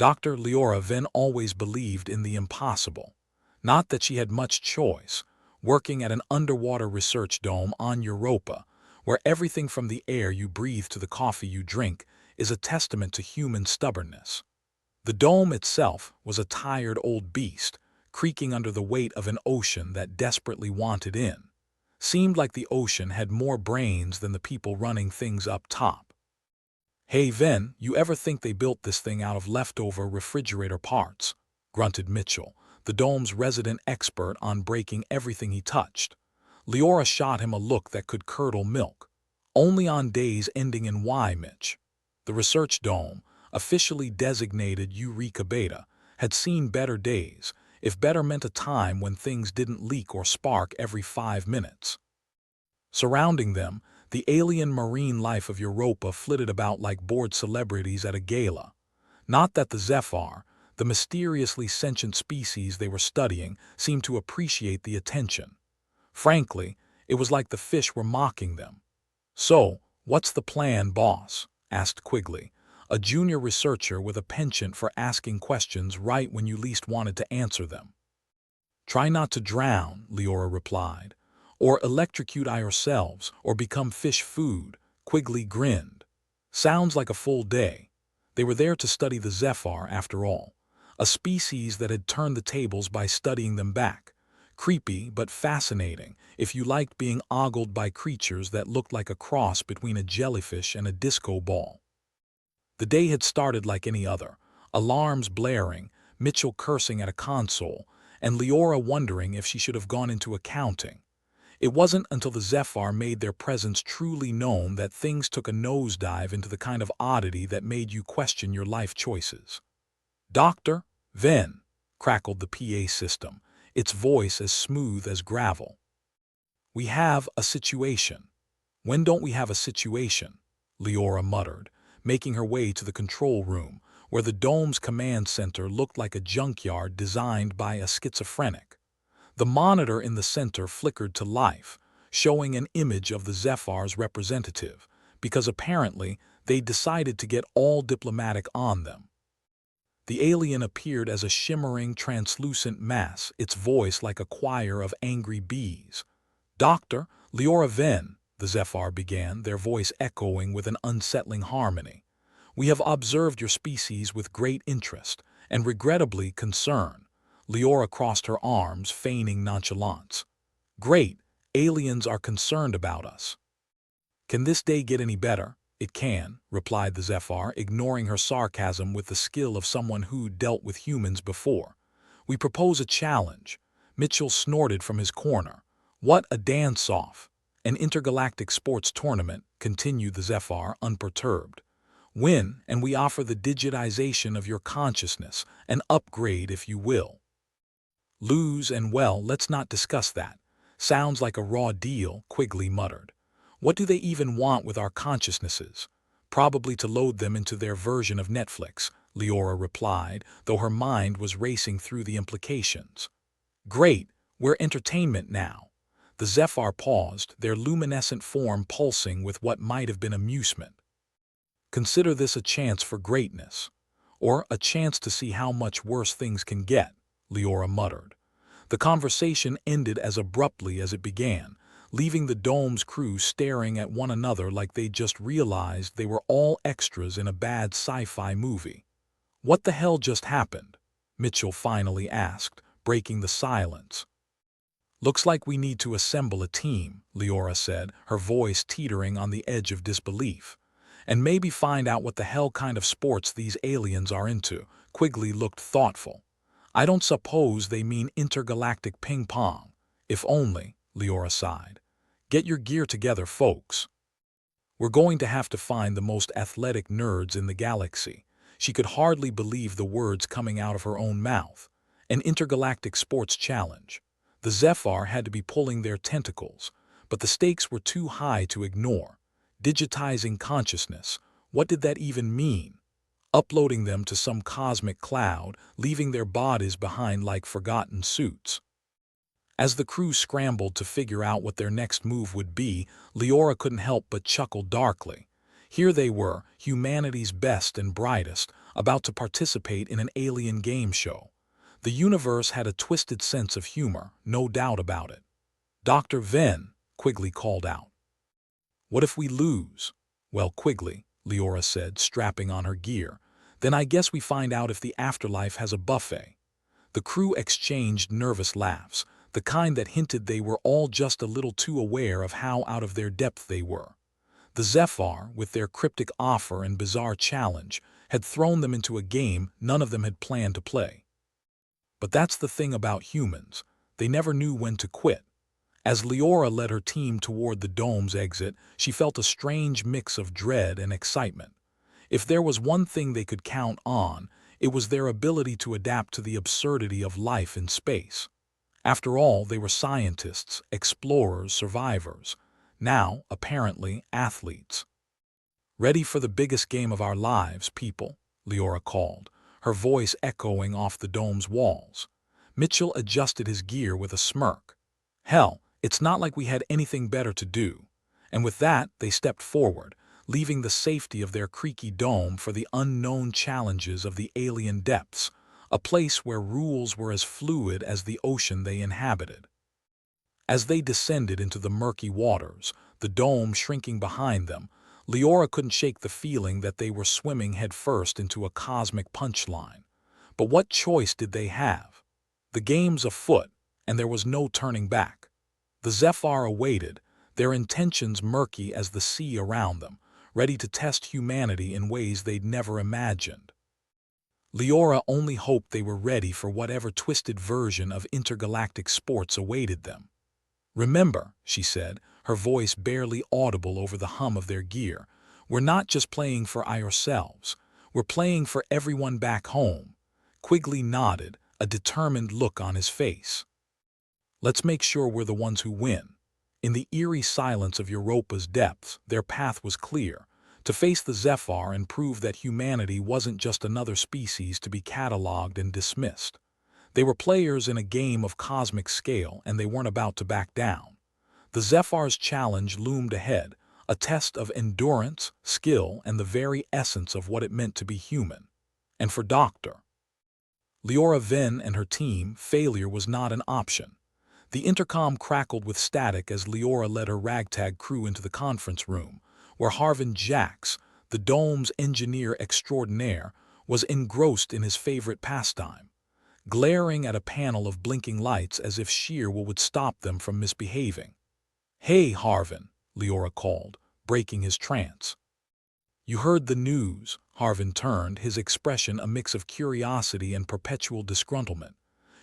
Dr. Leora Venn always believed in the impossible. Not that she had much choice, working at an underwater research dome on Europa, where everything from the air you breathe to the coffee you drink is a testament to human stubbornness. The dome itself was a tired old beast, creaking under the weight of an ocean that desperately wanted in. Seemed like the ocean had more brains than the people running things up top. "Hey Ven, you ever think they built this thing out of leftover refrigerator parts?" grunted Mitchell, the dome's resident expert on breaking everything he touched. Leora shot him a look that could curdle milk. "Only on days ending in Y, Mitch." The research dome, officially designated Eureka Beta, had seen better days, if better meant a time when things didn't leak or spark every 5 minutes. Surrounding them, the alien marine life of Europa flitted about like bored celebrities at a gala. Not that the Zephyr, the mysteriously sentient species they were studying, seemed to appreciate the attention. Frankly, it was like the fish were mocking them. "So, what's the plan, boss?" asked Quigley, a junior researcher with a penchant for asking questions right when you least wanted to answer them. "Try not to drown," Leora replied. "Or electrocute ourselves, or become fish food," Quigley grinned. "Sounds like a full day." They were there to study the Zephyr, after all, a species that had turned the tables by studying them back. Creepy but fascinating if you liked being ogled by creatures that looked like a cross between a jellyfish and a disco ball. The day had started like any other, alarms blaring, Mitchell cursing at a console, and Leora wondering if she should have gone into accounting. It wasn't until the Zephyr made their presence truly known that things took a nosedive into the kind of oddity that made you question your life choices. "Dr. Venn," crackled the PA system, its voice as smooth as gravel. "We have a situation." "When don't we have a situation?" Leora muttered, making her way to the control room, where the dome's command center looked like a junkyard designed by a schizophrenic. The monitor in the center flickered to life, showing an image of the Zephyr's representative, because apparently they'd decided to get all diplomatic on them. The alien appeared as a shimmering, translucent mass, its voice like a choir of angry bees. "Dr. Leora Venn," the Zephyr began, their voice echoing with an unsettling harmony. "We have observed your species with great interest and regrettably concern." Leora crossed her arms, feigning nonchalance. "Great, aliens are concerned about us." "Can this day get any better?" "It can," replied the Zephyr, ignoring her sarcasm with the skill of someone who'd dealt with humans before. "We propose a challenge." Mitchell snorted from his corner. "What, a dance-off?" "An intergalactic sports tournament," continued the Zephyr, unperturbed. "Win, and we offer the digitization of your consciousness, an upgrade if you will. Lose, and well, let's not discuss that. Sounds like a raw deal," Quigley muttered. "What do they even want with our consciousnesses?" "Probably to load them into their version of Netflix," Leora replied, though her mind was racing through the implications. "Great, we're entertainment now." The Zephyr paused, their luminescent form pulsing with what might have been amusement. "Consider this a chance for greatness. Or a chance to see how much worse things can get," Leora muttered. The conversation ended as abruptly as it began, leaving the dome's crew staring at one another like they'd just realized they were all extras in a bad sci-fi movie. "What the hell just happened?" Mitchell finally asked, breaking the silence. "Looks like we need to assemble a team," Leora said, her voice teetering on the edge of disbelief. "And maybe find out what the hell kind of sports these aliens are into." Quigley looked thoughtful. "I don't suppose they mean intergalactic ping-pong." "If only," Leora sighed. "Get your gear together, folks. We're going to have to find the most athletic nerds in the galaxy." She could hardly believe the words coming out of her own mouth. An intergalactic sports challenge. The Zephyr had to be pulling their tentacles, but the stakes were too high to ignore. Digitizing consciousness, what did that even mean? Uploading them to some cosmic cloud, leaving their bodies behind like forgotten suits. As the crew scrambled to figure out what their next move would be, Leora couldn't help but chuckle darkly. Here they were, humanity's best and brightest, about to participate in an alien game show. The universe had a twisted sense of humor, no doubt about it. "Dr. Venn," Quigley called out. "What if we lose?" "Well, Quigley," Leora said, strapping on her gear, "then I guess we find out if the afterlife has a buffet." The crew exchanged nervous laughs, the kind that hinted they were all just a little too aware of how out of their depth they were. The Zephyr, with their cryptic offer and bizarre challenge, had thrown them into a game none of them had planned to play. But that's the thing about humans. They never knew when to quit. As Leora led her team toward the dome's exit, she felt a strange mix of dread and excitement. If there was one thing they could count on, it was their ability to adapt to the absurdity of life in space. After all, they were scientists, explorers, survivors. Now, apparently, athletes. "Ready for the biggest game of our lives, people," Leora called, her voice echoing off the dome's walls. Mitchell adjusted his gear with a smirk. "Hell, it's not like we had anything better to do." And with that, they stepped forward, leaving the safety of their creaky dome for the unknown challenges of the alien depths, a place where rules were as fluid as the ocean they inhabited. As they descended into the murky waters, the dome shrinking behind them, Leora couldn't shake the feeling that they were swimming headfirst into a cosmic punchline. But what choice did they have? The game's afoot, and there was no turning back. The Zephyr awaited, their intentions murky as the sea around them, ready to test humanity in ways they'd never imagined. Leora only hoped they were ready for whatever twisted version of intergalactic sports awaited them. "Remember," she said, her voice barely audible over the hum of their gear, "we're not just playing for ourselves. We're playing for everyone back home." Quigley nodded, a determined look on his face. "Let's make sure we're the ones who win." In the eerie silence of Europa's depths, their path was clear, to face the Zephyr and prove that humanity wasn't just another species to be catalogued and dismissed. They were players in a game of cosmic scale, and they weren't about to back down. The Zephyr's challenge loomed ahead, a test of endurance, skill, and the very essence of what it meant to be human. And for Dr. Leora Venn and her team, failure was not an option. The intercom crackled with static as Leora led her ragtag crew into the conference room, where Harvin Jacks, the dome's engineer extraordinaire, was engrossed in his favorite pastime, glaring at a panel of blinking lights as if sheer will would stop them from misbehaving. "Hey, Harvin," Leora called, breaking his trance. "You heard the news?" Harvin turned, his expression a mix of curiosity and perpetual disgruntlement.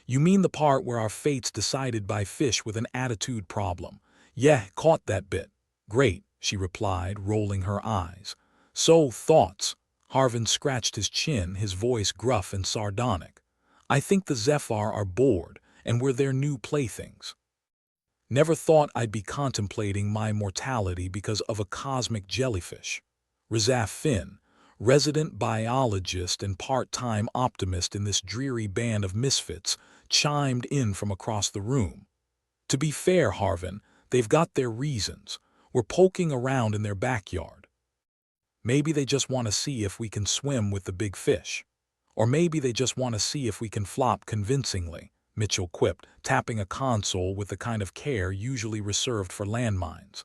"You mean the part where our fate's decided by fish with an attitude problem?" "Yeah, caught that bit." "Great," she replied, rolling her eyes. "So, thoughts?" Harvin scratched his chin, his voice gruff and sardonic. "I think the Zephyr are bored, and we're their new playthings. Never thought I'd be contemplating my mortality because of a cosmic jellyfish." Rizaf Finn, resident biologist and part-time optimist in this dreary band of misfits, chimed in from across the room. "To be fair, Harvin, they've got their reasons. We're poking around in their backyard. Maybe they just want to see if we can swim with the big fish. Or maybe they just want to see if we can flop convincingly," Mitchell quipped, tapping a console with the kind of care usually reserved for landmines.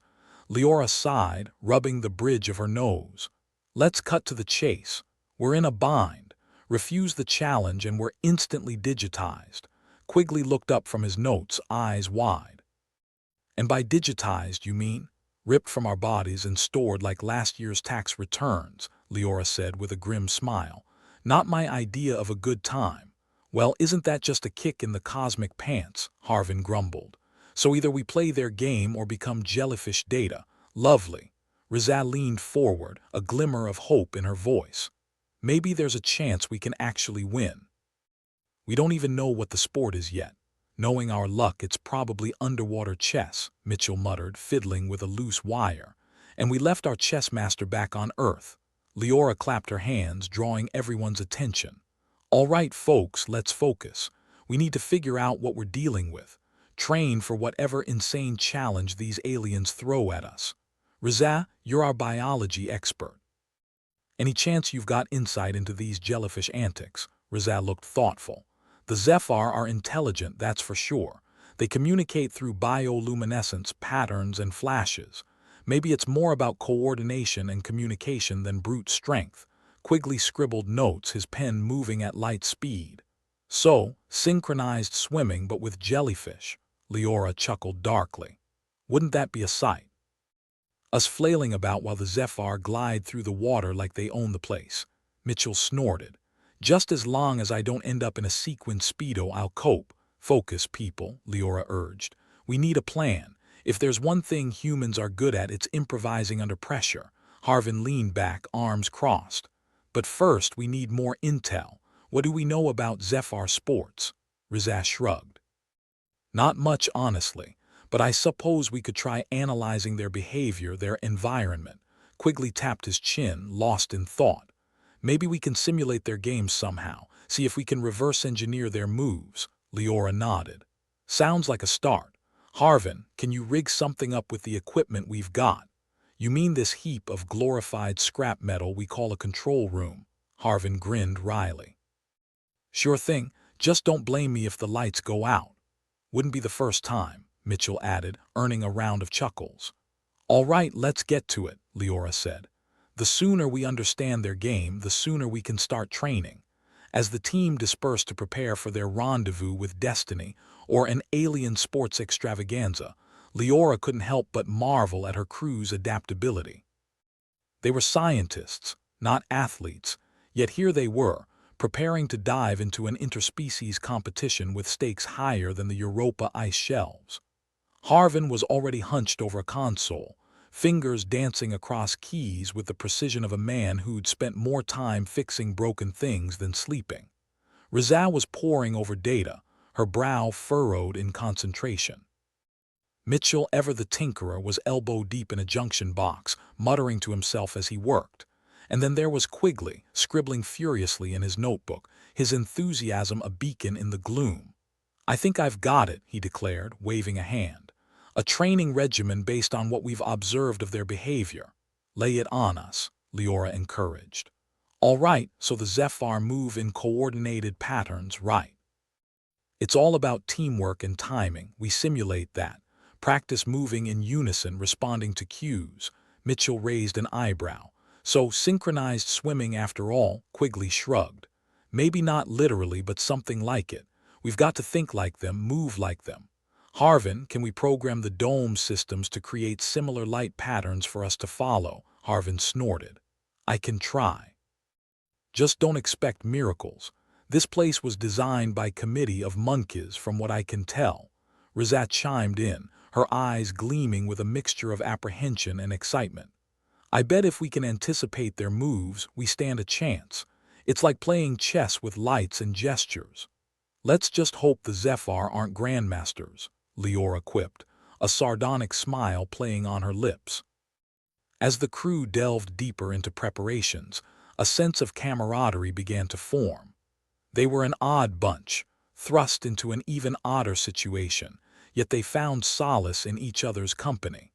Leora sighed, rubbing the bridge of her nose. "Let's cut to the chase. We're in a bind. Refuse the challenge and we're instantly digitized." Quigley looked up from his notes, eyes wide. "And by digitized, you mean?" "Ripped from our bodies and stored like last year's tax returns," Leora said with a grim smile. "Not my idea of a good time." "Well, isn't that just a kick in the cosmic pants?" Harvin grumbled. "So either we play their game or become jellyfish data." "Lovely." Rizal leaned forward, a glimmer of hope in her voice. "Maybe there's a chance we can actually win. We don't even know what the sport is yet. Knowing our luck, it's probably underwater chess," Mitchell muttered, fiddling with a loose wire. "And we left our chess master back on Earth." Leora clapped her hands, drawing everyone's attention. "All right, folks, let's focus. We need to figure out what we're dealing with. Train for whatever insane challenge these aliens throw at us. Riza, you're our biology expert." Any chance you've got insight into these jellyfish antics? Rizal looked thoughtful. The Zephyr are intelligent, that's for sure. They communicate through bioluminescence, patterns, and flashes. Maybe it's more about coordination and communication than brute strength. Quigley scribbled notes, his pen moving at light speed. So, synchronized swimming but with jellyfish. Leora chuckled darkly. Wouldn't that be a sight? Us flailing about while the Zephyr glide through the water like they own the place. Mitchell snorted. Just as long as I don't end up in a sequin Speedo, I'll cope. Focus, people, Leora urged. We need a plan. If there's one thing humans are good at, it's improvising under pressure. Harvin leaned back, arms crossed. But first, we need more intel. What do we know about Zephyr sports? Rizal shrugged. Not much, honestly, but I suppose we could try analyzing their behavior, their environment. Quigley tapped his chin, lost in thought. Maybe we can simulate their games somehow, see if we can reverse engineer their moves. Leora nodded. Sounds like a start. Harvin, can you rig something up with the equipment we've got? You mean this heap of glorified scrap metal we call a control room? Harvin grinned wryly. Sure thing, just don't blame me if the lights go out. Wouldn't be the first time, Mitchell added, earning a round of chuckles. All right, let's get to it, Leora said. The sooner we understand their game, the sooner we can start training. As the team dispersed to prepare for their rendezvous with Destiny or an alien sports extravaganza, Leora couldn't help but marvel at her crew's adaptability. They were scientists, not athletes, yet here they were, preparing to dive into an interspecies competition with stakes higher than the Europa ice shelves. Harvin was already hunched over a console, fingers dancing across keys with the precision of a man who'd spent more time fixing broken things than sleeping. Rizal was poring over data, her brow furrowed in concentration. Mitchell, ever the tinkerer, was elbow-deep in a junction box, muttering to himself as he worked. And then there was Quigley, scribbling furiously in his notebook, his enthusiasm a beacon in the gloom. I think I've got it, he declared, waving a hand. A training regimen based on what we've observed of their behavior. Lay it on us, Leora encouraged. All right, so the Zephyr move in coordinated patterns, right? It's all about teamwork and timing. We simulate that. Practice moving in unison, responding to cues. Mitchell raised an eyebrow. So synchronized swimming after all, Quigley shrugged. Maybe not literally, but something like it. We've got to think like them, move like them. Harvin, can we program the dome systems to create similar light patterns for us to follow? Harvin snorted. I can try. Just don't expect miracles. This place was designed by committee of monkeys, from what I can tell. Rizat chimed in, her eyes gleaming with a mixture of apprehension and excitement. I bet if we can anticipate their moves, we stand a chance. It's like playing chess with lights and gestures. Let's just hope the Zephyr aren't grandmasters, Leora quipped, a sardonic smile playing on her lips. As the crew delved deeper into preparations, a sense of camaraderie began to form. They were an odd bunch, thrust into an even odder situation, yet they found solace in each other's company.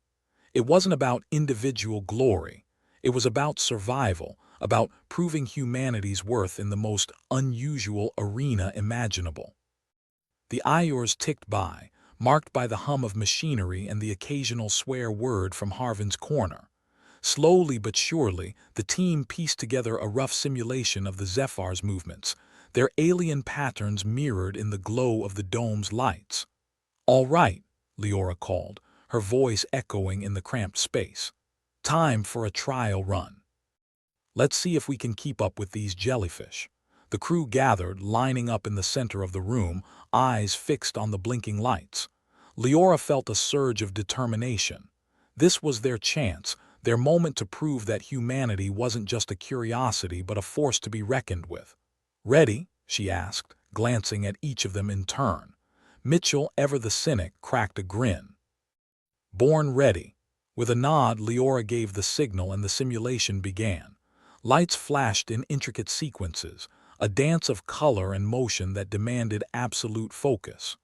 It wasn't about individual glory. It was about survival, about proving humanity's worth in the most unusual arena imaginable. The hours ticked by, marked by the hum of machinery and the occasional swear word from Harvin's corner. Slowly but surely, the team pieced together a rough simulation of the Zephyr's movements, their alien patterns mirrored in the glow of the dome's lights. All right, Leora called, her voice echoing in the cramped space. Time for a trial run. Let's see if we can keep up with these jellyfish. The crew gathered, lining up in the center of the room, eyes fixed on the blinking lights. Leora felt a surge of determination. This was their chance, their moment to prove that humanity wasn't just a curiosity but a force to be reckoned with. Ready? She asked, glancing at each of them in turn. Mitchell, ever the cynic, cracked a grin. Born ready. With a nod, Leora gave the signal and the simulation began. Lights flashed in intricate sequences, a dance of color and motion that demanded absolute focus.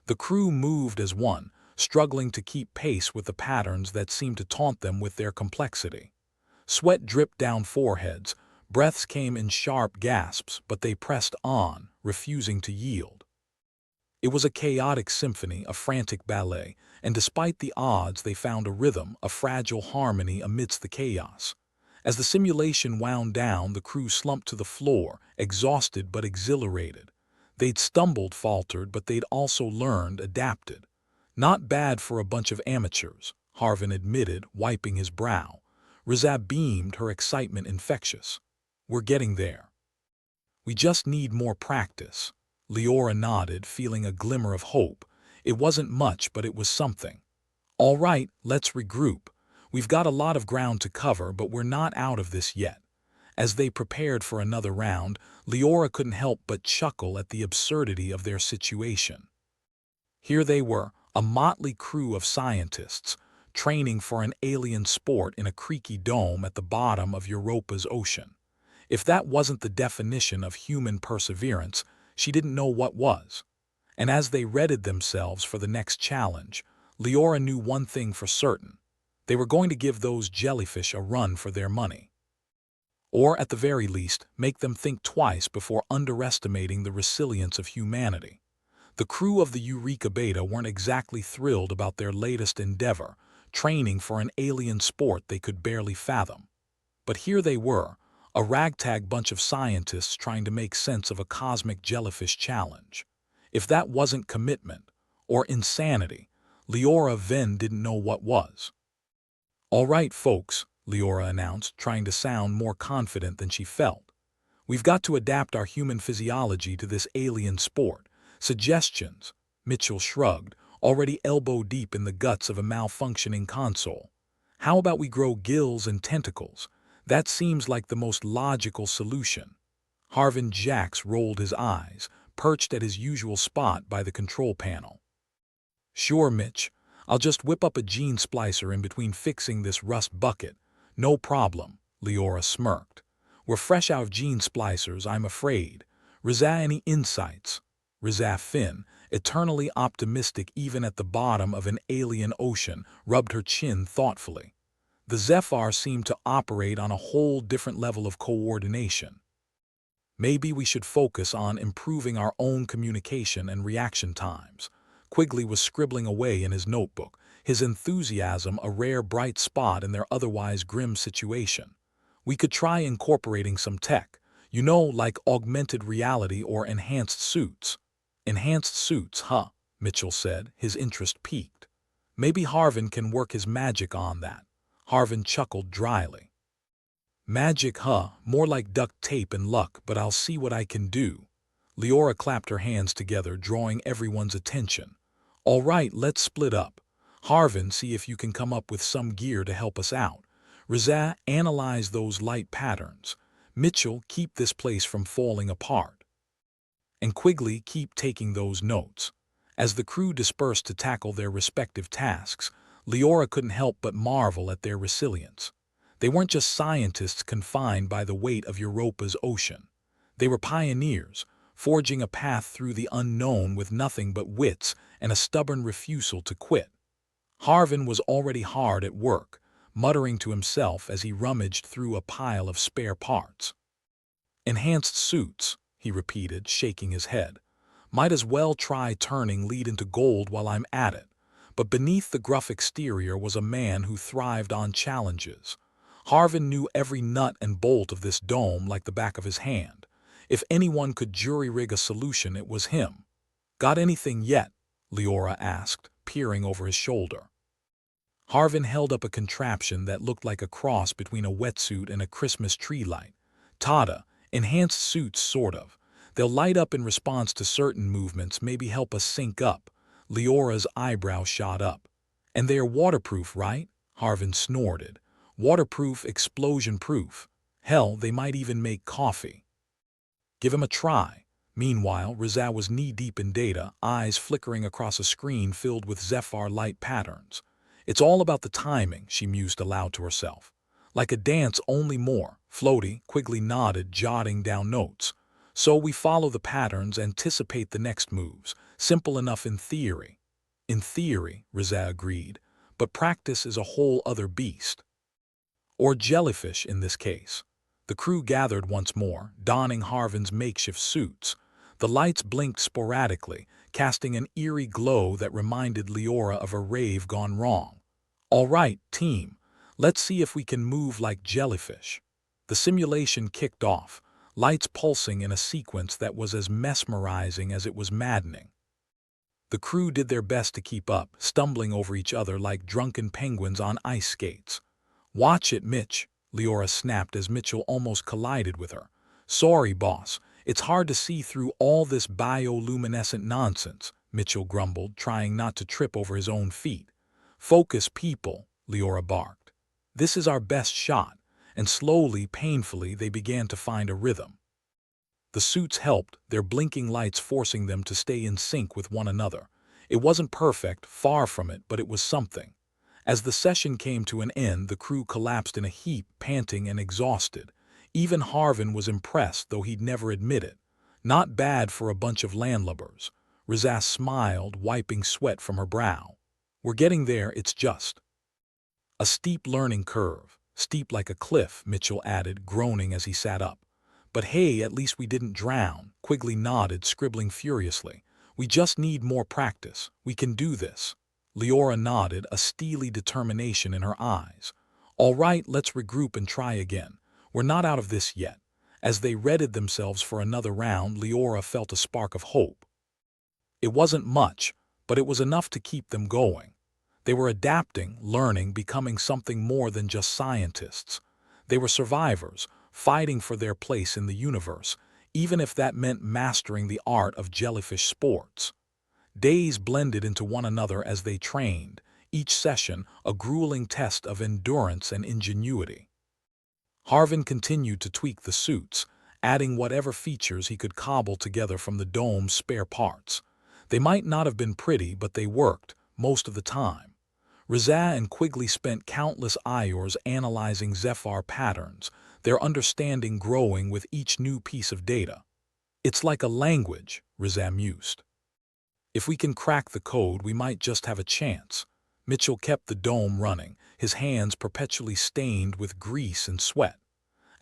The crew moved as one, struggling to keep pace with the patterns that seemed to taunt them with their complexity. Sweat dripped down foreheads, Breaths came in sharp gasps, but they pressed on, refusing to yield. It was a chaotic symphony, a frantic ballet, and despite the odds they found a rhythm, a fragile harmony amidst the chaos. As the simulation wound down, the crew slumped to the floor, exhausted but exhilarated. They'd stumbled, faltered, but they'd also learned, adapted. Not bad for a bunch of amateurs, Harvin admitted, wiping his brow. Rizab beamed, her excitement infectious. We're getting there. We just need more practice. Leora nodded, feeling a glimmer of hope. It wasn't much, but it was something. All right, let's regroup. We've got a lot of ground to cover, but we're not out of this yet. As they prepared for another round, Leora couldn't help but chuckle at the absurdity of their situation. Here they were, a motley crew of scientists, training for an alien sport in a creaky dome at the bottom of Europa's ocean. If that wasn't the definition of human perseverance, she didn't know what was. And as they readied themselves for the next challenge, Leora knew one thing for certain. They were going to give those jellyfish a run for their money. Or, at the very least, make them think twice before underestimating the resilience of humanity. The crew of the Eureka Beta weren't exactly thrilled about their latest endeavor, training for an alien sport they could barely fathom. But here they were, a ragtag bunch of scientists trying to make sense of a cosmic jellyfish challenge. If that wasn't commitment, or insanity, Leora Venn didn't know what was. All right, folks, Leora announced, trying to sound more confident than she felt. We've got to adapt our human physiology to this alien sport. Suggestions? Mitchell shrugged, already elbow-deep in the guts of a malfunctioning console. How about we grow gills and tentacles? That seems like the most logical solution. Harvin Jacks rolled his eyes, perched at his usual spot by the control panel. Sure, Mitch. I'll just whip up a gene splicer in between fixing this rust bucket. No problem, Leora smirked. We're fresh out of gene splicers, I'm afraid. Rizah, any insights? Rizah Finn, eternally optimistic even at the bottom of an alien ocean, rubbed her chin thoughtfully. The Zephyr seemed to operate on a whole different level of coordination. Maybe we should focus on improving our own communication and reaction times. Quigley was scribbling away in his notebook, his enthusiasm a rare bright spot in their otherwise grim situation. We could try incorporating some tech, like augmented reality or enhanced suits. Enhanced suits, huh? Mitchell said, his interest piqued. Maybe Harvin can work his magic on that. Harvin chuckled dryly. Magic, huh? More like duct tape and luck, but I'll see what I can do. Leora clapped her hands together, drawing everyone's attention. All right, let's split up. Harvin, see if you can come up with some gear to help us out. Rizah, analyze those light patterns. Mitchell, keep this place from falling apart. And Quigley, keep taking those notes. As the crew dispersed to tackle their respective tasks, Leora couldn't help but marvel at their resilience. They weren't just scientists confined by the weight of Europa's ocean. They were pioneers, forging a path through the unknown with nothing but wits and a stubborn refusal to quit. Harvin was already hard at work, muttering to himself as he rummaged through a pile of spare parts. Enhanced suits, he repeated, shaking his head. Might as well try turning lead into gold while I'm at it. But beneath the gruff exterior was a man who thrived on challenges. Harvin knew every nut and bolt of this dome like the back of his hand. If anyone could jury-rig a solution, it was him. Got anything yet? Leora asked, peering over his shoulder. Harvin held up a contraption that looked like a cross between a wetsuit and a Christmas tree light. Tada, enhanced suits, sort of. They'll light up in response to certain movements, maybe help us sync up. Leora's eyebrow shot up. And they're waterproof, right? Harvin snorted. Waterproof, explosion-proof. Hell, they might even make coffee. Give him a try. Meanwhile, Rizah was knee-deep in data, eyes flickering across a screen filled with Zephyr light patterns. It's all about the timing, she mused aloud to herself. Like a dance, only more. Floaty, Quigley nodded, jotting down notes. So we follow the patterns, anticipate the next moves. Simple enough in theory. In theory, Rizah agreed, but practice is a whole other beast. Or jellyfish in this case. The crew gathered once more, donning Harvin's makeshift suits. The lights blinked sporadically, casting an eerie glow that reminded Leora of a rave gone wrong. "All right, team, let's see if we can move like jellyfish." The simulation kicked off, lights pulsing in a sequence that was as mesmerizing as it was maddening. The crew did their best to keep up, stumbling over each other like drunken penguins on ice skates. "Watch it, Mitch," Leora snapped as Mitchell almost collided with her. "Sorry, boss. It's hard to see through all this bioluminescent nonsense," Mitchell grumbled, trying not to trip over his own feet. "Focus, people," Leora barked. "This is our best shot," and slowly, painfully, they began to find a rhythm. The suits helped, their blinking lights forcing them to stay in sync with one another. It wasn't perfect, far from it, but it was something. As the session came to an end, the crew collapsed in a heap, panting and exhausted. Even Harvin was impressed, though he'd never admit it. "Not bad for a bunch of landlubbers." Rizaz smiled, wiping sweat from her brow. "We're getting there, it's just a steep learning curve." "Steep like a cliff," Mitchell added, groaning as he sat up. "But hey, at least we didn't drown." Quigley nodded, scribbling furiously. "We just need more practice. We can do this." Leora nodded, a steely determination in her eyes. "All right, let's regroup and try again. We're not out of this yet." As they readied themselves for another round, Leora felt a spark of hope. It wasn't much, but it was enough to keep them going. They were adapting, learning, becoming something more than just scientists. They were survivors, fighting for their place in the universe, even if that meant mastering the art of jellyfish sports. Days blended into one another as they trained, each session a grueling test of endurance and ingenuity. Harvin continued to tweak the suits, adding whatever features he could cobble together from the dome's spare parts. They might not have been pretty, but they worked, most of the time. Rizaz and Quigley spent countless hours analyzing Zephyr patterns, their understanding growing with each new piece of data. "It's like a language," Rizaz mused. "If we can crack the code, we might just have a chance." Mitchell kept the dome running, his hands perpetually stained with grease and sweat.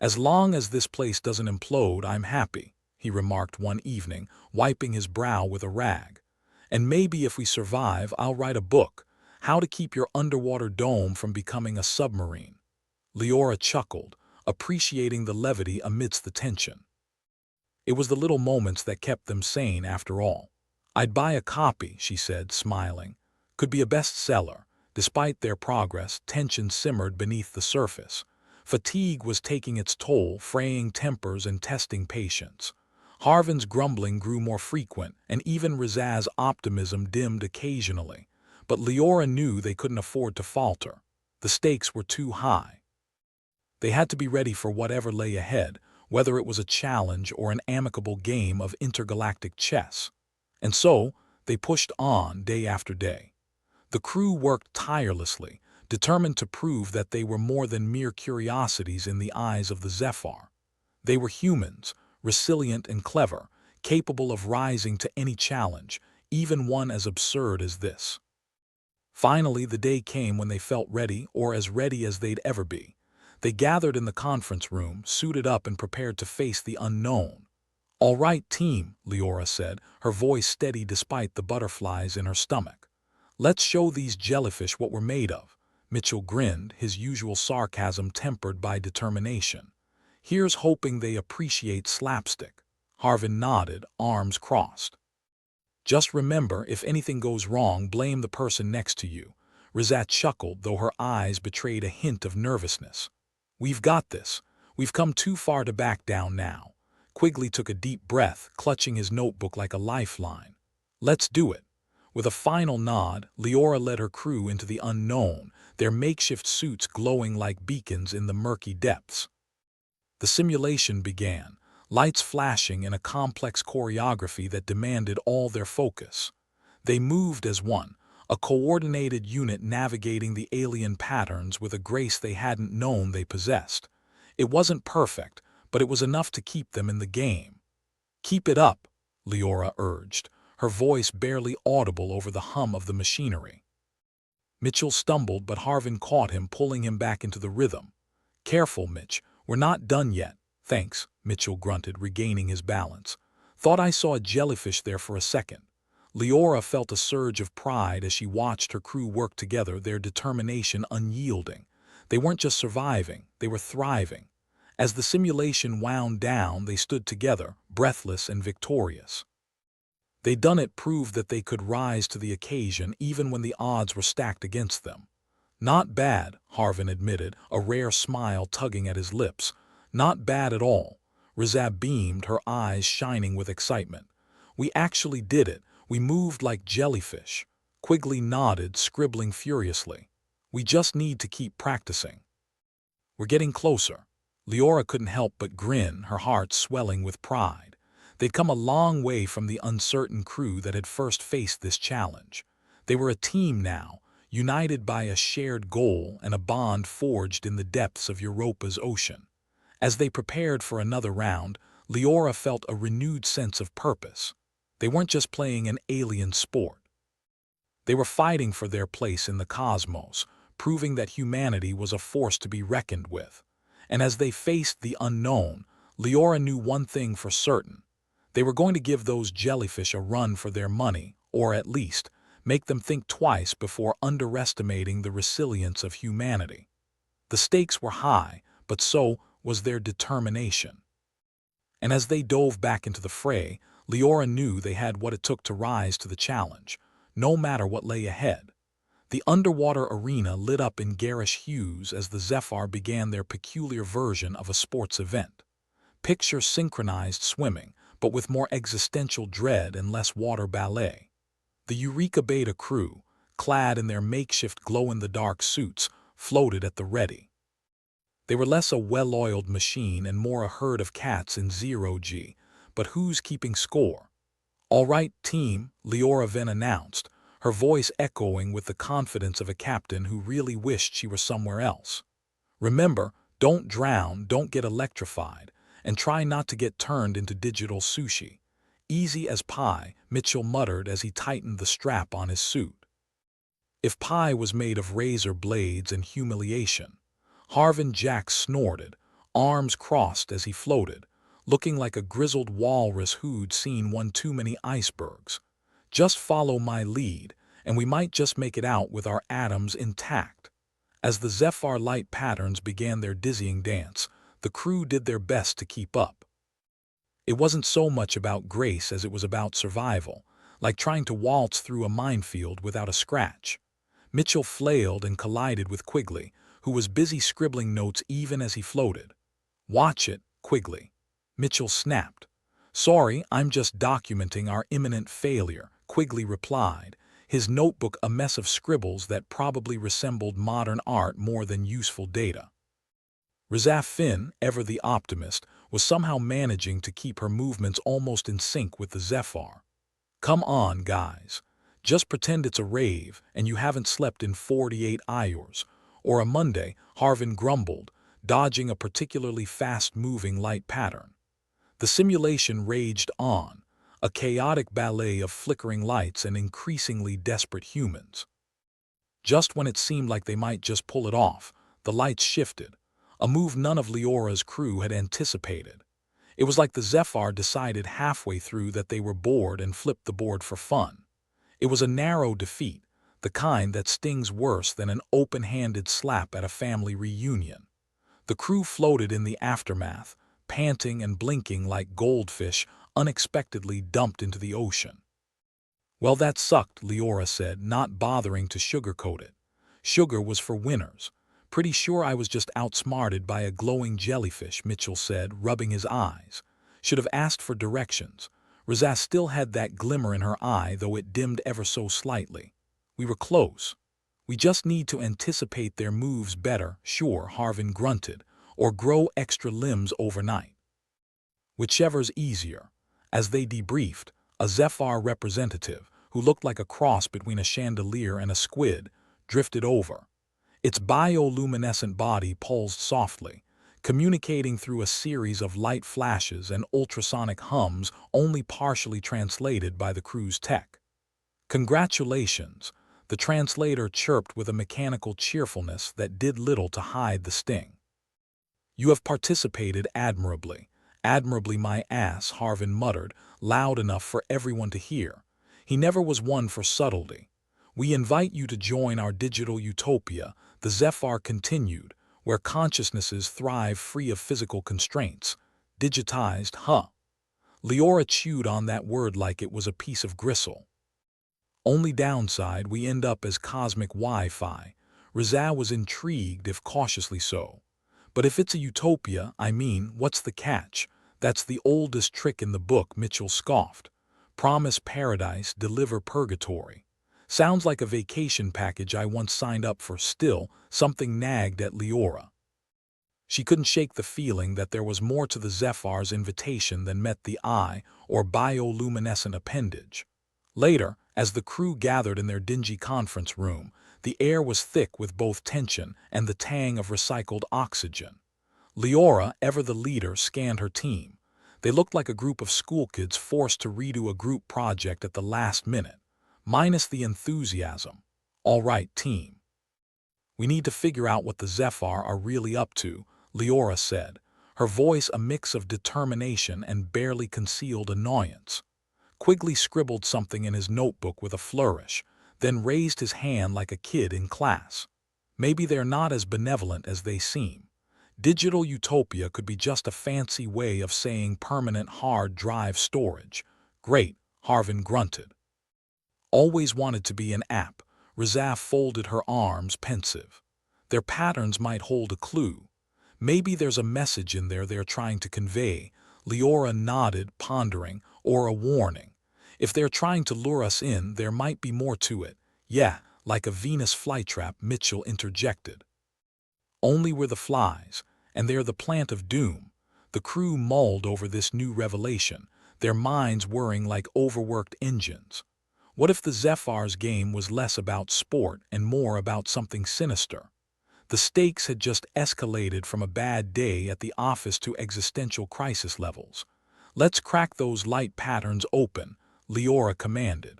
"As long as this place doesn't implode, I'm happy," he remarked one evening, wiping his brow with a rag. "And maybe if we survive, I'll write a book, How to Keep Your Underwater Dome from Becoming a Submarine." Leora chuckled, appreciating the levity amidst the tension. It was the little moments that kept them sane after all. "I'd buy a copy," she said, smiling. "Could be a bestseller." Despite their progress, tension simmered beneath the surface. Fatigue was taking its toll, fraying tempers and testing patience. Harvin's grumbling grew more frequent, and even Rizaz's optimism dimmed occasionally. But Leora knew they couldn't afford to falter. The stakes were too high. They had to be ready for whatever lay ahead, whether it was a challenge or an amicable game of intergalactic chess. And so, they pushed on day after day. The crew worked tirelessly, determined to prove that they were more than mere curiosities in the eyes of the Zephyr. They were humans, resilient and clever, capable of rising to any challenge, even one as absurd as this. Finally, the day came when they felt ready, or as ready as they'd ever be. They gathered in the conference room, suited up and prepared to face the unknown. "All right, team," Leora said, her voice steady despite the butterflies in her stomach. "Let's show these jellyfish what we're made of." Mitchell grinned, his usual sarcasm tempered by determination. "Here's hoping they appreciate slapstick." Harvin nodded, arms crossed. "Just remember, if anything goes wrong, blame the person next to you." Rizaz chuckled, though her eyes betrayed a hint of nervousness. "We've got this. We've come too far to back down now." Quigley took a deep breath, clutching his notebook like a lifeline. "Let's do it." With a final nod, Leora led her crew into the unknown, their makeshift suits glowing like beacons in the murky depths. The simulation began, lights flashing in a complex choreography that demanded all their focus. They moved as one, a coordinated unit navigating the alien patterns with a grace they hadn't known they possessed. It wasn't perfect, but it was enough to keep them in the game. "Keep it up," Leora urged, her voice barely audible over the hum of the machinery. Mitchell stumbled, but Harvin caught him, pulling him back into the rhythm. "Careful, Mitch. "We're not done yet." "Thanks," Mitchell grunted, regaining his balance. "Thought I saw a jellyfish there for a second." Leora felt a surge of pride as she watched her crew work together, their determination unyielding. They weren't just surviving, they were thriving. As the simulation wound down, they stood together, breathless and victorious. They'd done it, proved that they could rise to the occasion even when the odds were stacked against them. "Not bad," Harvin admitted, a rare smile tugging at his lips. "Not bad at all." Rizab beamed, her eyes shining with excitement. "We actually did it. We moved like jellyfish." Quigley nodded, scribbling furiously. "We just need to keep practicing." "We're getting closer." Leora couldn't help but grin, her heart swelling with pride. They'd come a long way from the uncertain crew that had first faced this challenge. They were a team now, united by a shared goal and a bond forged in the depths of Europa's ocean. As they prepared for another round, Leora felt a renewed sense of purpose. They weren't just playing an alien sport. They were fighting for their place in the cosmos, proving that humanity was a force to be reckoned with. And as they faced the unknown, Leora knew one thing for certain. They were going to give those jellyfish a run for their money, or at least, make them think twice before underestimating the resilience of humanity. The stakes were high, but so was their determination. And as they dove back into the fray, Leora knew they had what it took to rise to the challenge, no matter what lay ahead. The underwater arena lit up in garish hues as the Zephyr began their peculiar version of a sports event. Picture synchronized swimming, but with more existential dread and less water ballet. The Eureka Beta crew, clad in their makeshift glow-in-the-dark suits, floated at the ready. They were less a well-oiled machine and more a herd of cats in zero-G, but who's keeping score? "All right, team," Leora then announced, her voice echoing with the confidence of a captain who really wished she were somewhere else. "Remember, don't drown, don't get electrified, and try not to get turned into digital sushi." "Easy as pie," Mitchell muttered as he tightened the strap on his suit. If pie was made of razor blades and humiliation. Harvin Jack snorted, arms crossed as he floated, looking like a grizzled walrus who'd seen one too many icebergs. "Just follow my lead, and we might just make it out with our atoms intact." As the Zephyr light patterns began their dizzying dance, the crew did their best to keep up. It wasn't so much about grace as it was about survival, like trying to waltz through a minefield without a scratch. Mitchell flailed and collided with Quigley, who was busy scribbling notes even as he floated. "Watch it, Quigley," Mitchell snapped. "Sorry, I'm just documenting our imminent failure," Quigley replied, his notebook a mess of scribbles that probably resembled modern art more than useful data. Rizaf Finn, ever the optimist, was somehow managing to keep her movements almost in sync with the Zephyr. "Come on, guys. Just pretend it's a rave and you haven't slept in 48 hours, or a Monday," Harvin grumbled, dodging a particularly fast-moving light pattern. The simulation raged on, a chaotic ballet of flickering lights and increasingly desperate humans. Just when it seemed like they might just pull it off, the lights shifted, a move none of Leora's crew had anticipated. It was like the Zephyr decided halfway through that they were bored and flipped the board for fun. It was a narrow defeat, the kind that stings worse than an open-handed slap at a family reunion. The crew floated in the aftermath, panting and blinking like goldfish unexpectedly dumped into the ocean. "Well, that sucked," Leora said, not bothering to sugarcoat it. "Sugar was for winners." "Pretty sure I was just outsmarted by a glowing jellyfish," Mitchell said, rubbing his eyes. "Should have asked for directions." Razaz still had that glimmer in her eye, though it dimmed ever so slightly. "We were close. We just need to anticipate their moves better," "Sure," Harvin grunted, "or grow extra limbs overnight. Whichever's easier." As they debriefed, a Zephyr representative, who looked like a cross between a chandelier and a squid, drifted over. Its bioluminescent body pulsed softly, communicating through a series of light flashes and ultrasonic hums only partially translated by the crew's tech. "Congratulations," the translator chirped with a mechanical cheerfulness that did little to hide the sting. You have participated admirably. Admirably my ass, Harvin muttered, loud enough for everyone to hear. He never was one for subtlety. We invite you to join our digital utopia, the Zephyr continued, where consciousnesses thrive free of physical constraints. Digitized, huh? Leora chewed on that word like it was a piece of gristle. Only downside, we end up as cosmic Wi-Fi. Rizal was intrigued, if cautiously so. But if it's a utopia, I mean, what's the catch? That's the oldest trick in the book, Mitchell scoffed. Promise paradise, deliver purgatory. Sounds like a vacation package I once signed up for. Still, something nagged at Leora. She couldn't shake the feeling that there was more to the Zephyr's invitation than met the eye or bioluminescent appendage. Later, as the crew gathered in their dingy conference room, the air was thick with both tension and the tang of recycled oxygen. Leora, ever the leader, scanned her team. They looked like a group of schoolkids forced to redo a group project at the last minute, minus the enthusiasm. All right, team. We need to figure out what the Zephyr are really up to, Leora said, her voice a mix of determination and barely concealed annoyance. Quigley scribbled something in his notebook with a flourish, then raised his hand like a kid in class. Maybe they're not as benevolent as they seem. Digital utopia could be just a fancy way of saying permanent hard drive storage. Great, Harvin grunted. Always wanted to be an app. Rizaf folded her arms, pensive. Their patterns might hold a clue. Maybe there's a message in there they're trying to convey. Leora nodded, pondering, or a warning. If they're trying to lure us in, there might be more to it. Yeah, like a Venus flytrap, Mitchell interjected. Only we're the flies, and they're the plant of doom. The crew mulled over this new revelation, their minds whirring like overworked engines. What if the Zephyr's game was less about sport and more about something sinister? The stakes had just escalated from a bad day at the office to existential crisis levels. Let's crack those light patterns open, Leora commanded.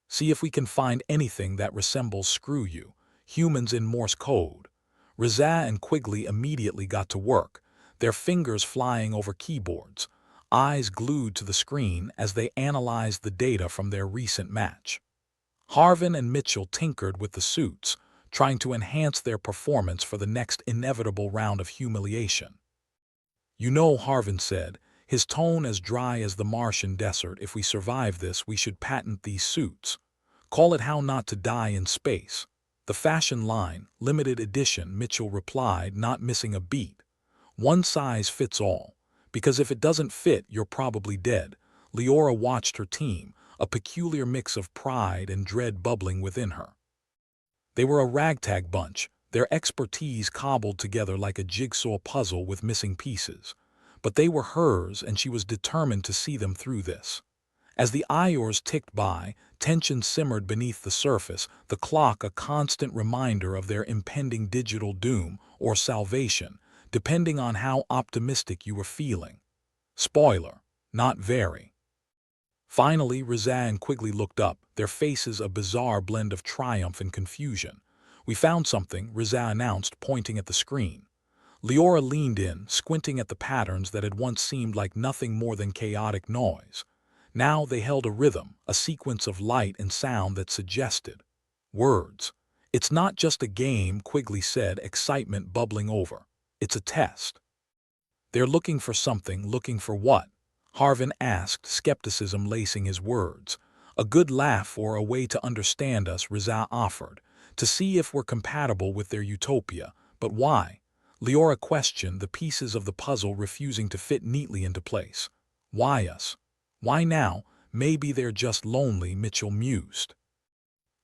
See if we can find anything that resembles screw you, humans in Morse code. Rizal and Quigley immediately got to work, their fingers flying over keyboards, eyes glued to the screen as they analyzed the data from their recent match. Harvin and Mitchell tinkered with the suits, trying to enhance their performance for the next inevitable round of humiliation. You know, Harvin said, his tone as dry as the Martian desert, if we survive this, we should patent these suits. Call it How Not to Die in Space. The fashion line, limited edition, Mitchell replied, not missing a beat. One size fits all. Because if it doesn't fit, you're probably dead. Leora watched her team, a peculiar mix of pride and dread bubbling within her. They were a ragtag bunch, their expertise cobbled together like a jigsaw puzzle with missing pieces. But they were hers, and she was determined to see them through this. As the hours ticked by, tension simmered beneath the surface, the clock a constant reminder of their impending digital doom or salvation, depending on how optimistic you were feeling. Spoiler, not very. Finally, Rizal and Quigley looked up, their faces a bizarre blend of triumph and confusion. We found something, Rizal announced, pointing at the screen. Leora leaned in, squinting at the patterns that had once seemed like nothing more than chaotic noise. Now they held a rhythm, a sequence of light and sound that suggested words. It's not just a game, Quigley said, excitement bubbling over. It's a test. They're looking for something, looking for what? Harvin asked, skepticism lacing his words. A good laugh or a way to understand us, Rizal offered, to see if we're compatible with their utopia. But why? Leora questioned, the pieces of the puzzle refusing to fit neatly into place. Why us? Why now? Maybe they're just lonely, Mitchell mused.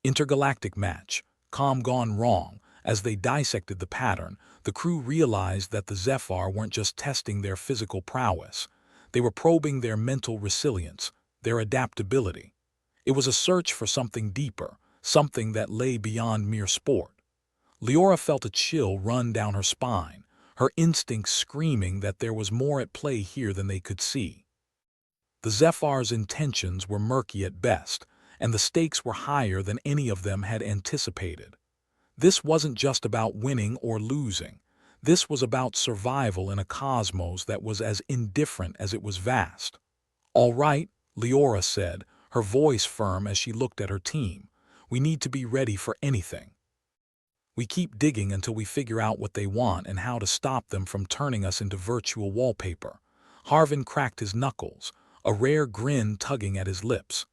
Intergalactic match. Calm gone wrong. As they dissected the pattern, the crew realized that the Zephyr weren't just testing their physical prowess. They were probing their mental resilience, their adaptability. It was a search for something deeper, something that lay beyond mere sport. Leora felt a chill run down her spine, her instincts screaming that there was more at play here than they could see. The Zephyr's intentions were murky at best, and the stakes were higher than any of them had anticipated. This wasn't just about winning or losing. This was about survival in a cosmos that was as indifferent as it was vast. "All right," Leora said, her voice firm as she looked at her team. "We need to be ready for anything. We keep digging until we figure out what they want and how to stop them from turning us into virtual wallpaper." Harvin cracked his knuckles, a rare grin tugging at his lips.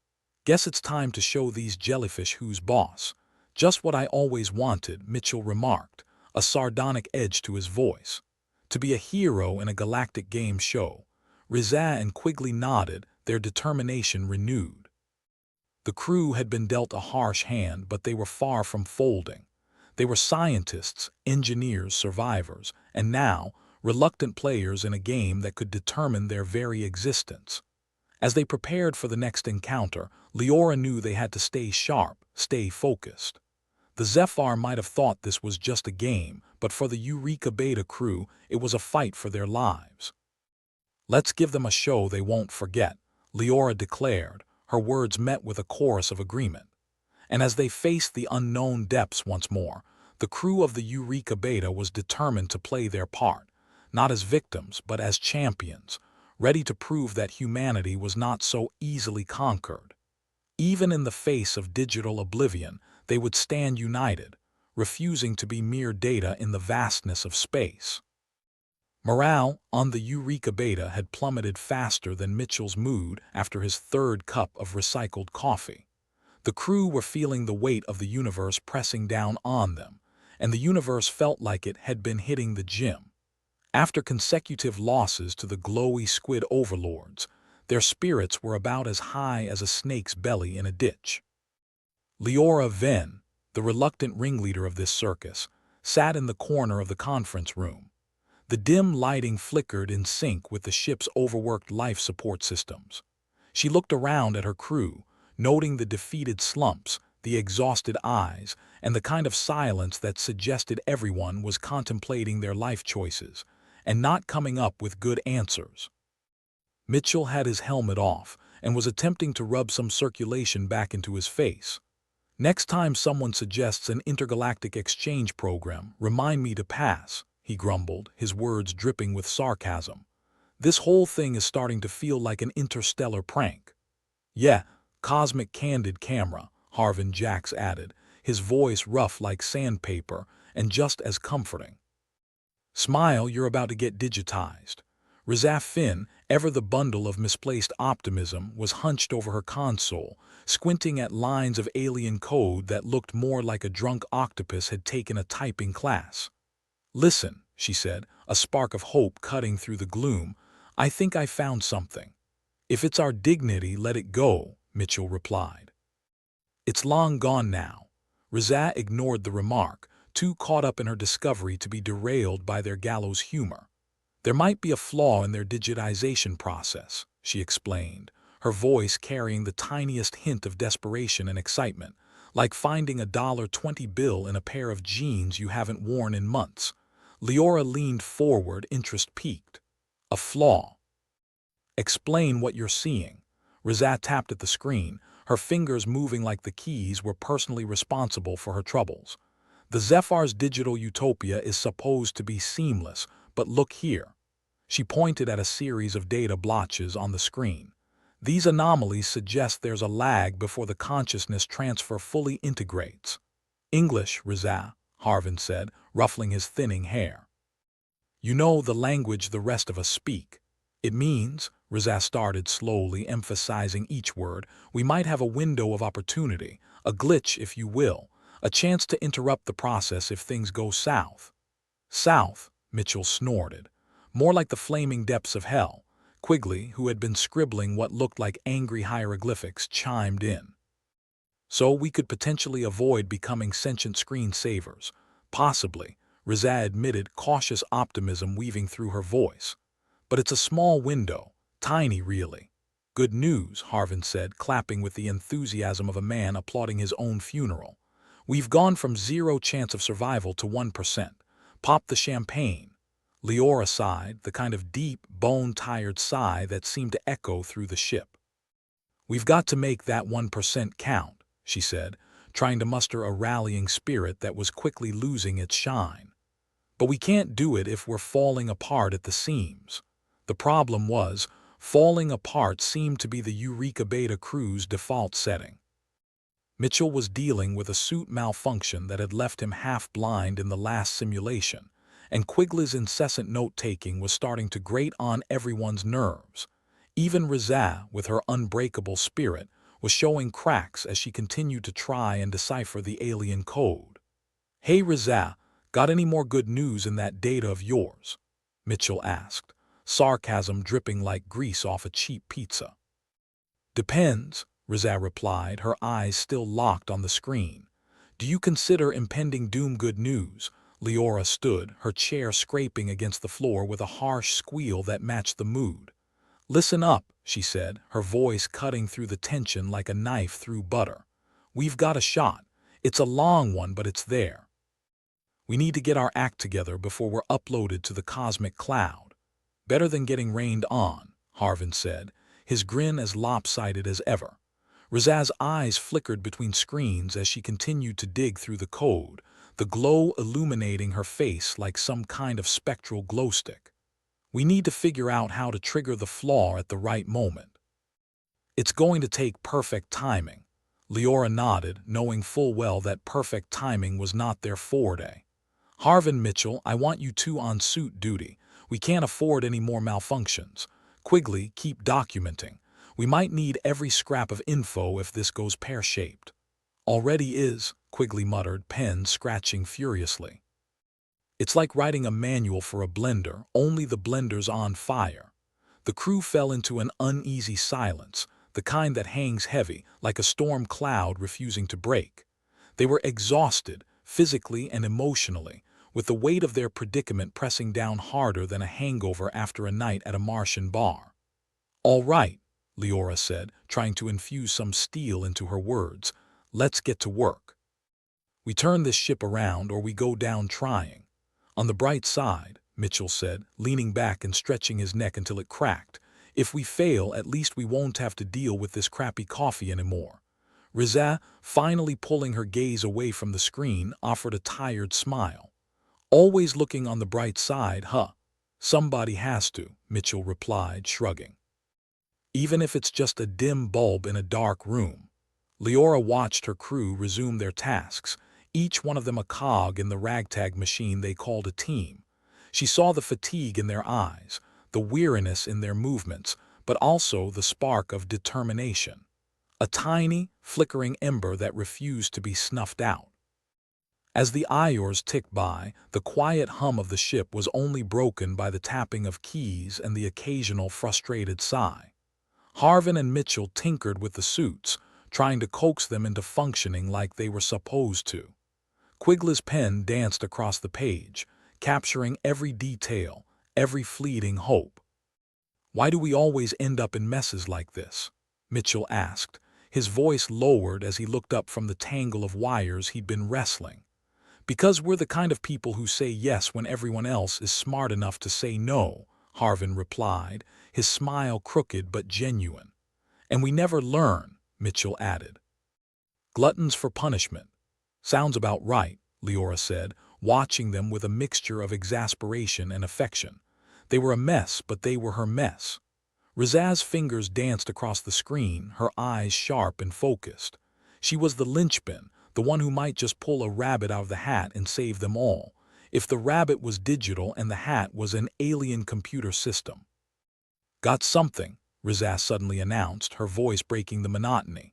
"Guess it's time to show these jellyfish who's boss." "Just what I always wanted," Mitchell remarked, a sardonic edge to his voice. "To be a hero in a galactic game show." Rizza and Quigley nodded, their determination renewed. The crew had been dealt a harsh hand, but they were far from folding. They were scientists, engineers, survivors, and now, reluctant players in a game that could determine their very existence. As they prepared for the next encounter, Leora knew they had to stay sharp, stay focused. The Zephyr might have thought this was just a game, but for the Eureka Beta crew, it was a fight for their lives. "Let's give them a show they won't forget," Leora declared, her words met with a chorus of agreement. And as they faced the unknown depths once more, the crew of the Eureka Beta was determined to play their part, not as victims but as champions, ready to prove that humanity was not so easily conquered. Even in the face of digital oblivion, they would stand united, refusing to be mere data in the vastness of space. Morale on the Eureka Beta had plummeted faster than Mitchell's mood after his third cup of recycled coffee. The crew were feeling the weight of the universe pressing down on them, and the universe felt like it had been hitting the gym. After consecutive losses to the glowy squid overlords, their spirits were about as high as a snake's belly in a ditch. Leora Venn, the reluctant ringleader of this circus, sat in the corner of the conference room. The dim lighting flickered in sync with the ship's overworked life support systems. She looked around at her crew, noting the defeated slumps, the exhausted eyes, and the kind of silence that suggested everyone was contemplating their life choices and not coming up with good answers. Mitchell had his helmet off and was attempting to rub some circulation back into his face. "Next time someone suggests an intergalactic exchange program, remind me to pass," he grumbled, his words dripping with sarcasm. "This whole thing is starting to feel like an interstellar prank." "Yeah, cosmic candid camera," Harvin Jax added, his voice rough like sandpaper and just as comforting. "Smile, you're about to get digitized." Rizza Finn, ever the bundle of misplaced optimism, was hunched over her console, squinting at lines of alien code that looked more like a drunk octopus had taken a typing class. "Listen," she said, a spark of hope cutting through the gloom, "I think I found something." "If it's our dignity, let it go," Mitchell replied. "It's long gone now." Rizza ignored the remark, too caught up in her discovery to be derailed by their gallows humor. "There might be a flaw in their digitization process," she explained, her voice carrying the tiniest hint of desperation and excitement, "like finding a $20 bill in a pair of jeans you haven't worn in months." Leora leaned forward, interest piqued. "A flaw? Explain what you're seeing." Rizza tapped at the screen, her fingers moving like the keys were personally responsible for her troubles. "The Zephyr's digital utopia is supposed to be seamless, but look here." She pointed at a series of data blotches on the screen. "These anomalies suggest there's a lag before the consciousness transfer fully integrates." "English, Rizza," Harvin said, ruffling his thinning hair. "You know the language the rest of us speak. It means," Rizza started slowly, emphasizing each word, "we might have a window of opportunity, a glitch if you will, a chance to interrupt the process if things go south." "South," Mitchell snorted. "More like the flaming depths of hell." Quigley, who had been scribbling what looked like angry hieroglyphics, chimed in. "So we could potentially avoid becoming sentient screensavers." "Possibly," Rizza admitted, cautious optimism weaving through her voice. "But it's a small window, tiny really." "Good news," Harvin said, clapping with the enthusiasm of a man applauding his own funeral. "We've gone from 0 chance of survival to 1%. Pop the champagne." Leora sighed, the kind of deep, bone-tired sigh that seemed to echo through the ship. "We've got to make that 1% count," she said, trying to muster a rallying spirit that was quickly losing its shine. But we can't do it if we're falling apart at the seams. The problem was, falling apart seemed to be the Eureka Beta crew's default setting. Mitchell was dealing with a suit malfunction that had left him half-blind in the last simulation, and Quigley's incessant note-taking was starting to grate on everyone's nerves. Even Rizah, with her unbreakable spirit, was showing cracks as she continued to try and decipher the alien code. "Hey Rizah, got any more good news in that data of yours?" Mitchell asked, sarcasm dripping like grease off a cheap pizza. "Depends," Rizah replied, her eyes still locked on the screen. "Do you consider impending doom good news?" Leora stood, her chair scraping against the floor with a harsh squeal that matched the mood. "Listen up," she said, her voice cutting through the tension like a knife through butter. "We've got a shot. It's a long one, but it's there. We need to get our act together before we're uploaded to the cosmic cloud." "Better than getting rained on," Harvin said, his grin as lopsided as ever. Rizah's eyes flickered between screens as she continued to dig through the code, the glow illuminating her face like some kind of spectral glowstick. "We need to figure out how to trigger the flaw at the right moment." "It's going to take perfect timing." Leora nodded, knowing full well that perfect timing was not their forte. "Harvin, Mitchell, I want you two on suit duty. We can't afford any more malfunctions. Quigley, keep documenting. We might need every scrap of info if this goes pear-shaped." "Already is," Quigley muttered, pen scratching furiously. "It's like writing a manual for a blender, only the blender's on fire." The crew fell into an uneasy silence, the kind that hangs heavy, like a storm cloud refusing to break. They were exhausted, physically and emotionally, with the weight of their predicament pressing down harder than a hangover after a night at a Martian bar. "All right," Leora said, trying to infuse some steel into her words. "Let's get to work. We turn this ship around or we go down trying." "On the bright side," Mitchell said, leaning back and stretching his neck until it cracked, "if we fail, at least we won't have to deal with this crappy coffee anymore." Rizah, finally pulling her gaze away from the screen, offered a tired smile. "Always looking on the bright side, huh?" "Somebody has to," Mitchell replied, shrugging. "Even if it's just a dim bulb in a dark room." Leora watched her crew resume their tasks, each one of them a cog in the ragtag machine they called a team. She saw the fatigue in their eyes, the weariness in their movements, but also the spark of determination. A tiny, flickering ember that refused to be snuffed out. As the hours ticked by, the quiet hum of the ship was only broken by the tapping of keys and the occasional frustrated sigh. Harvin and Mitchell tinkered with the suits, trying to coax them into functioning like they were supposed to. Quigley's pen danced across the page, capturing every detail, every fleeting hope. "Why do we always end up in messes like this?" Mitchell asked, his voice lowered as he looked up from the tangle of wires he'd been wrestling. "Because we're the kind of people who say yes when everyone else is smart enough to say no," Harvin replied, his smile crooked but genuine. "And we never learn," Mitchell added. "Gluttons for punishment." "Sounds about right," Leora said, watching them with a mixture of exasperation and affection. They were a mess, but they were her mess. Rizah's fingers danced across the screen, her eyes sharp and focused. She was the linchpin, the one who might just pull a rabbit out of the hat and save them all, if the rabbit was digital and the hat was an alien computer system. "Got something," Rizah suddenly announced, her voice breaking the monotony.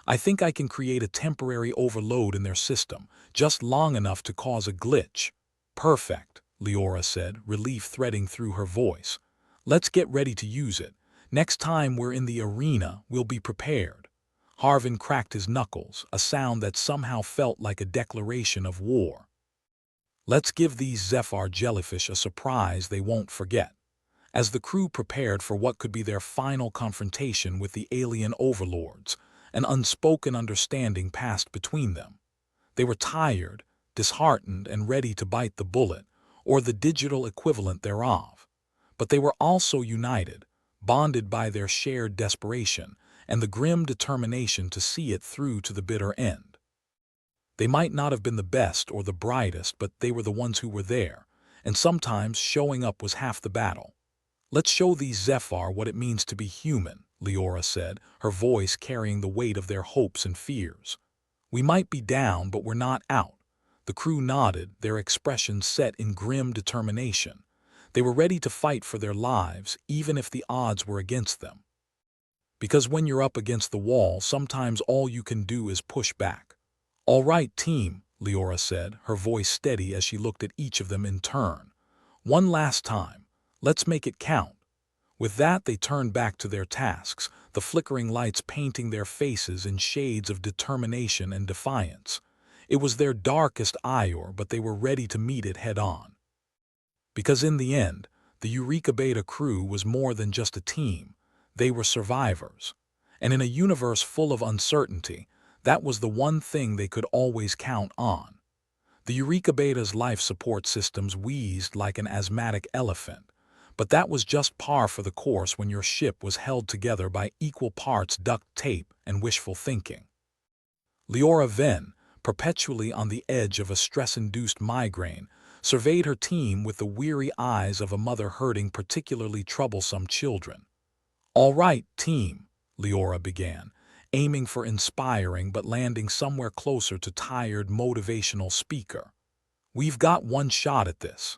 "I think I can create a temporary overload in their system, just long enough to cause a glitch." "Perfect," Leora said, relief threading through her voice. "Let's get ready to use it. Next time we're in the arena, we'll be prepared." Harvin cracked his knuckles, a sound that somehow felt like a declaration of war. "Let's give these Zephyr jellyfish a surprise they won't forget." As the crew prepared for what could be their final confrontation with the alien overlords, an unspoken understanding passed between them. They were tired, disheartened, and ready to bite the bullet, or the digital equivalent thereof. But they were also united, bonded by their shared desperation and the grim determination to see it through to the bitter end. They might not have been the best or the brightest, but they were the ones who were there, and sometimes showing up was half the battle. "Let's show these Zephyr what it means to be human," Leora said, her voice carrying the weight of their hopes and fears. "We might be down, but we're not out." The crew nodded, their expressions set in grim determination. They were ready to fight for their lives, even if the odds were against them. Because when you're up against the wall, sometimes all you can do is push back. "All right, team," Leora said, her voice steady as she looked at each of them in turn. "One last time. Let's make it count." With that, they turned back to their tasks, the flickering lights painting their faces in shades of determination and defiance. It was their darkest hour, but they were ready to meet it head-on. Because in the end, the Eureka Beta crew was more than just a team. They were survivors. And in a universe full of uncertainty, that was the one thing they could always count on. The Eureka Beta's life support systems wheezed like an asthmatic elephant, but that was just par for the course when your ship was held together by equal parts duct tape and wishful thinking. Leora Venn, perpetually on the edge of a stress-induced migraine, surveyed her team with the weary eyes of a mother herding particularly troublesome children. "All right, team," Leora began, aiming for inspiring but landing somewhere closer to tired motivational speaker. "We've got one shot at this.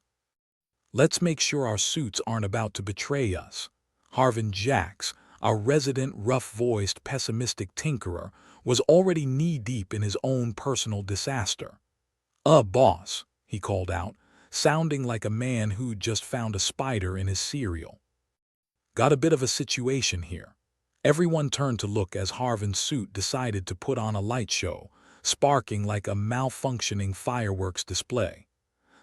Let's make sure our suits aren't about to betray us." Harvin Jacks, our resident rough-voiced pessimistic tinkerer, was already knee-deep in his own personal disaster. Boss," he called out, sounding like a man who'd just found a spider in his cereal. "Got a bit of a situation here." Everyone turned to look as Harvin's suit decided to put on a light show, sparking like a malfunctioning fireworks display.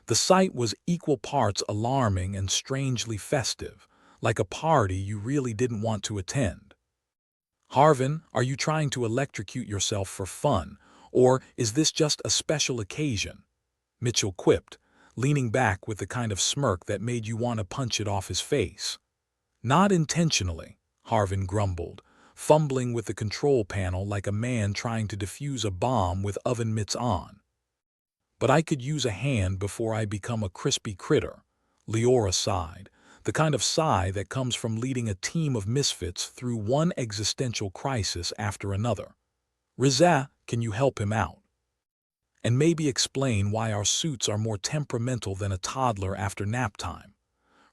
The sight was equal parts alarming and strangely festive, like a party you really didn't want to attend. "Harvin, are you trying to electrocute yourself for fun, or is this just a special occasion?" Mitchell quipped, leaning back with the kind of smirk that made you want to punch it off his face. "Not intentionally," Harvin grumbled, fumbling with the control panel like a man trying to defuse a bomb with oven mitts on. "But I could use a hand before I become a crispy critter," Leora sighed, the kind of sigh that comes from leading a team of misfits through one existential crisis after another. "Rizah, can you help him out? And maybe explain why our suits are more temperamental than a toddler after nap time."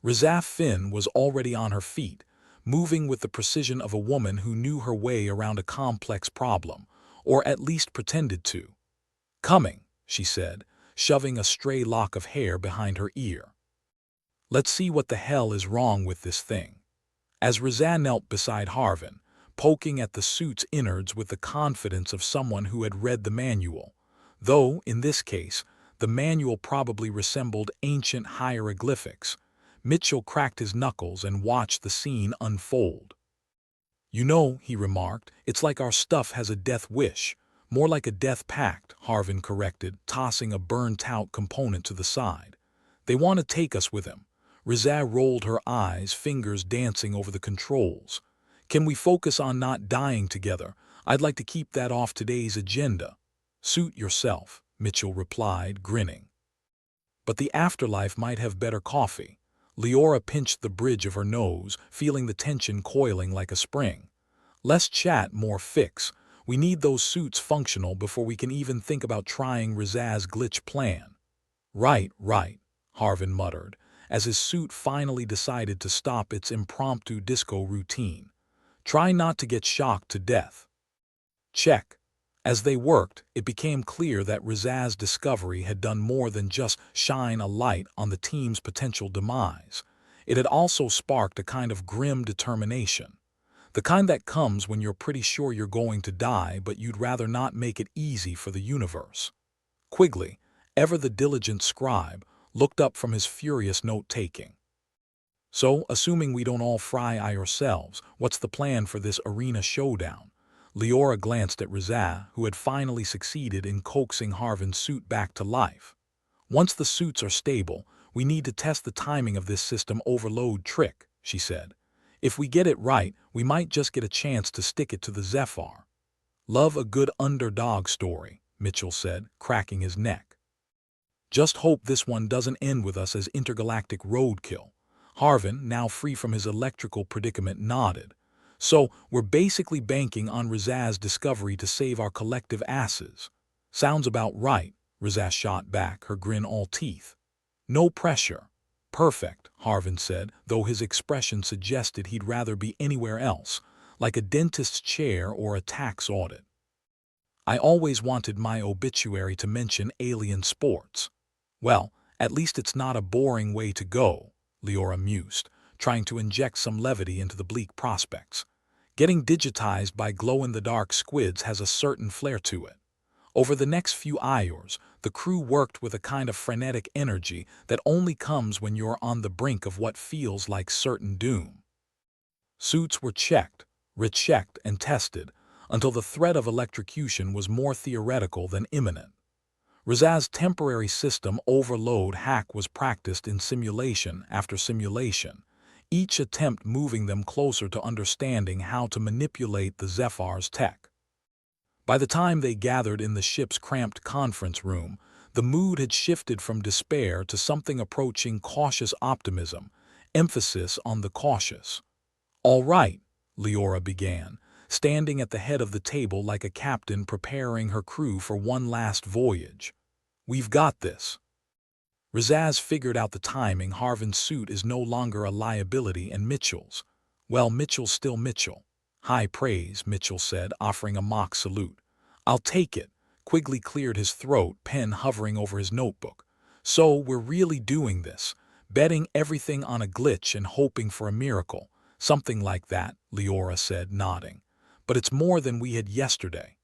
Rizah Finn was already on her feet, moving with the precision of a woman who knew her way around a complex problem, or at least pretended to. "Coming," she said, shoving a stray lock of hair behind her ear. "Let's see what the hell is wrong with this thing." As Rizah knelt beside Harvin, poking at the suit's innards with the confidence of someone who had read the manual, though, in this case, the manual probably resembled ancient hieroglyphics, Mitchell cracked his knuckles and watched the scene unfold. "You know," he remarked, "it's like our stuff has a death wish. More like a death pact," Harvin corrected, tossing a burnt-out component to the side. "They want to take us with them." Rizah rolled her eyes, fingers dancing over the controls. "Can we focus on not dying together? I'd like to keep that off today's agenda." "Suit yourself," Mitchell replied, grinning. "But the afterlife might have better coffee." Leora pinched the bridge of her nose, feeling the tension coiling like a spring. "Less chat, more fix. We need those suits functional before we can even think about trying Rizah's glitch plan." Right," Harvin muttered, as his suit finally decided to stop its impromptu disco routine. "Try not to get shocked to death." Check. As they worked, it became clear that Rizah's discovery had done more than just shine a light on the team's potential demise. It had also sparked a kind of grim determination. The kind that comes when you're pretty sure you're going to die, but you'd rather not make it easy for the universe. Quigley, ever the diligent scribe, looked up from his furious note-taking. "So, assuming we don't all fry ourselves, what's the plan for this arena showdown?" Leora glanced at Rizah, who had finally succeeded in coaxing Harvin's suit back to life. "Once the suits are stable, we need to test the timing of this system overload trick," she said. "If we get it right, we might just get a chance to stick it to the Zephyr." "Love a good underdog story," Mitchell said, cracking his neck. Just hope this one doesn't end with us as intergalactic roadkill. Harvin, now free from his electrical predicament, nodded. So, we're basically banking on Rizaz's discovery to save our collective asses. Sounds about right, Rizaz shot back, her grin all teeth. No pressure. Perfect, Harvin said, though his expression suggested he'd rather be anywhere else, like a dentist's chair or a tax audit. I always wanted my obituary to mention alien sports. Well, at least it's not a boring way to go, Leora mused, trying to inject some levity into the bleak prospects. Getting digitized by glow-in-the-dark squids has a certain flair to it. Over the next few hours, the crew worked with a kind of frenetic energy that only comes when you're on the brink of what feels like certain doom. Suits were checked, rechecked, and tested until the threat of electrocution was more theoretical than imminent. Rizaz's temporary system overload hack was practiced in simulation after simulation, each attempt moving them closer to understanding how to manipulate the Zephyr's tech. By the time they gathered in the ship's cramped conference room, the mood had shifted from despair to something approaching cautious optimism, emphasis on the cautious. "All right," Leora began, standing at the head of the table like a captain preparing her crew for one last voyage. "We've got this." Rizaz figured out the timing. Harvin's suit is no longer a liability and Mitchell's. Well, Mitchell's still Mitchell. High praise, Mitchell said, offering a mock salute. "I'll take it." Quigley cleared his throat, pen hovering over his notebook. "So we're really doing this, betting everything on a glitch and hoping for a miracle. Something like that," Leora said, nodding. "But it's more than we had yesterday.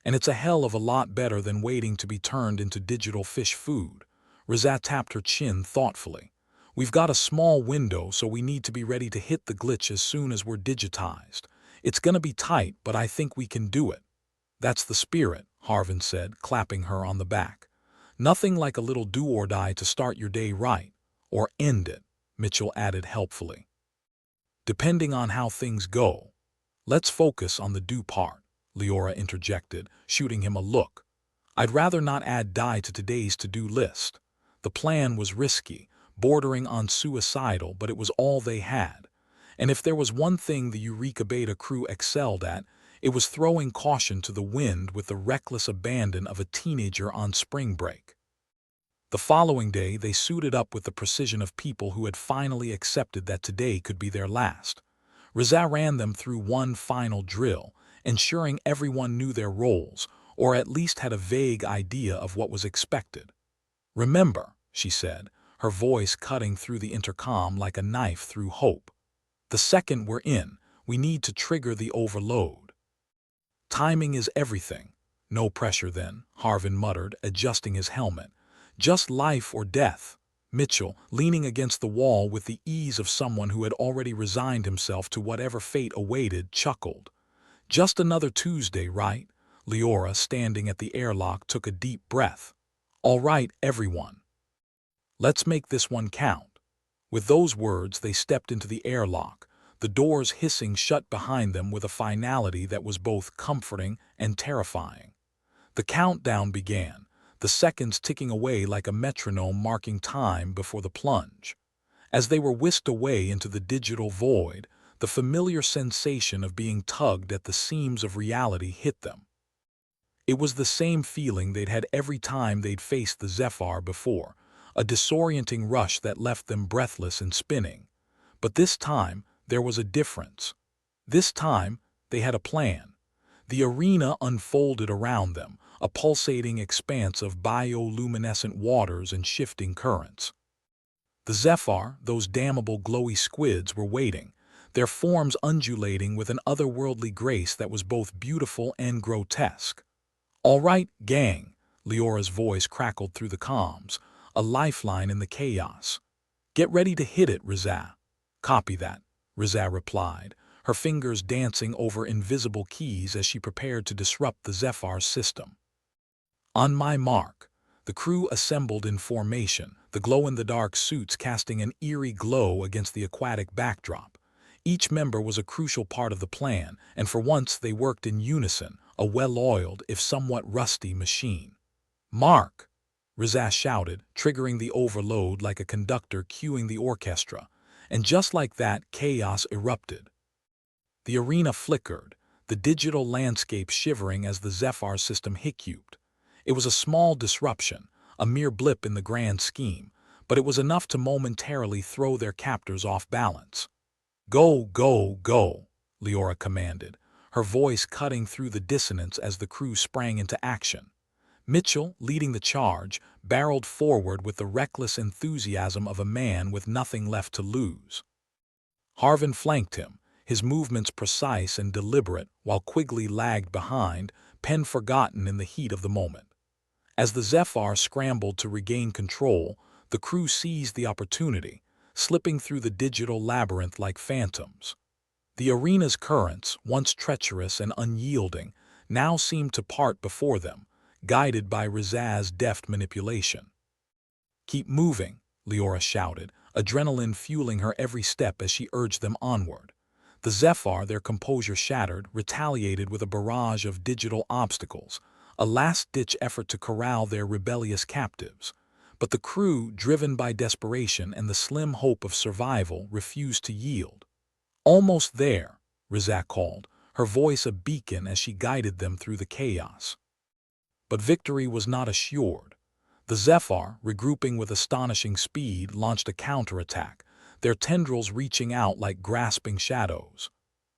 And it's a hell of a lot better than waiting to be turned into digital fish food." Rizaz tapped her chin thoughtfully. "We've got a small window, so we need to be ready to hit the glitch as soon as we're digitized. It's gonna be tight, but I think we can do it." "That's the spirit," Harvin said, clapping her on the back. "Nothing like a little do-or-die to start your day right. Or end it," Mitchell added helpfully. "Depending on how things go. Let's focus on the do part," Leora interjected, shooting him a look. "I'd rather not add die to today's to-do list." The plan was risky, bordering on suicidal, but it was all they had. And if there was one thing the Eureka Beta crew excelled at, it was throwing caution to the wind with the reckless abandon of a teenager on spring break. The following day, they suited up with the precision of people who had finally accepted that today could be their last. Rizaz ran them through one final drill, ensuring everyone knew their roles, or at least had a vague idea of what was expected. "Remember," she said, her voice cutting through the intercom like a knife through hope. "The second we're in, we need to trigger the overload. Timing is everything." "No pressure then," Harvin muttered, adjusting his helmet. "Just life or death." Mitchell, leaning against the wall with the ease of someone who had already resigned himself to whatever fate awaited, chuckled. "Just another Tuesday, right?" Leora, standing at the airlock, took a deep breath. "All right, everyone. Let's make this one count." With those words, they stepped into the airlock, the doors hissing shut behind them with a finality that was both comforting and terrifying. The countdown began, the seconds ticking away like a metronome marking time before the plunge. As they were whisked away into the digital void, the familiar sensation of being tugged at the seams of reality hit them. It was the same feeling they'd had every time they'd faced the Zephyr before, a disorienting rush that left them breathless and spinning. But this time, there was a difference. This time, they had a plan. The arena unfolded around them, a pulsating expanse of bioluminescent waters and shifting currents. The Zephyr, those damnable glowy squids, were waiting, their forms undulating with an otherworldly grace that was both beautiful and grotesque. "All right, gang," Leora's voice crackled through the comms, a lifeline in the chaos. "Get ready to hit it, Rizaz." "Copy that," Rizaz replied, her fingers dancing over invisible keys as she prepared to disrupt the Zephyr's system. "On my mark." The crew assembled in formation, the glow-in-the-dark suits casting an eerie glow against the aquatic backdrop. Each member was a crucial part of the plan, and for once they worked in unison, a well-oiled, if somewhat rusty, machine. "Mark!" Rizaz shouted, triggering the overload like a conductor cueing the orchestra, and just like that, chaos erupted. The arena flickered, the digital landscape shivering as the Zephyr system hiccuped. It was a small disruption, a mere blip in the grand scheme, but it was enough to momentarily throw their captors off balance. "Go, go, go," Leora commanded, her voice cutting through the dissonance as the crew sprang into action. Mitchell, leading the charge, barreled forward with the reckless enthusiasm of a man with nothing left to lose. Harvin flanked him, his movements precise and deliberate, while Quigley lagged behind, pen forgotten in the heat of the moment. As the Zephyr scrambled to regain control, the crew seized the opportunity, slipping through the digital labyrinth like phantoms. The arena's currents, once treacherous and unyielding, now seemed to part before them, guided by Rizaz's deft manipulation. "Keep moving," Leora shouted, adrenaline fueling her every step as she urged them onward. The Zephyr, their composure shattered, retaliated with a barrage of digital obstacles, a last-ditch effort to corral their rebellious captives. But the crew, driven by desperation and the slim hope of survival, refused to yield. "Almost there," Rizak called, her voice a beacon as she guided them through the chaos. But victory was not assured. The Zephyr, regrouping with astonishing speed, launched a counterattack, their tendrils reaching out like grasping shadows.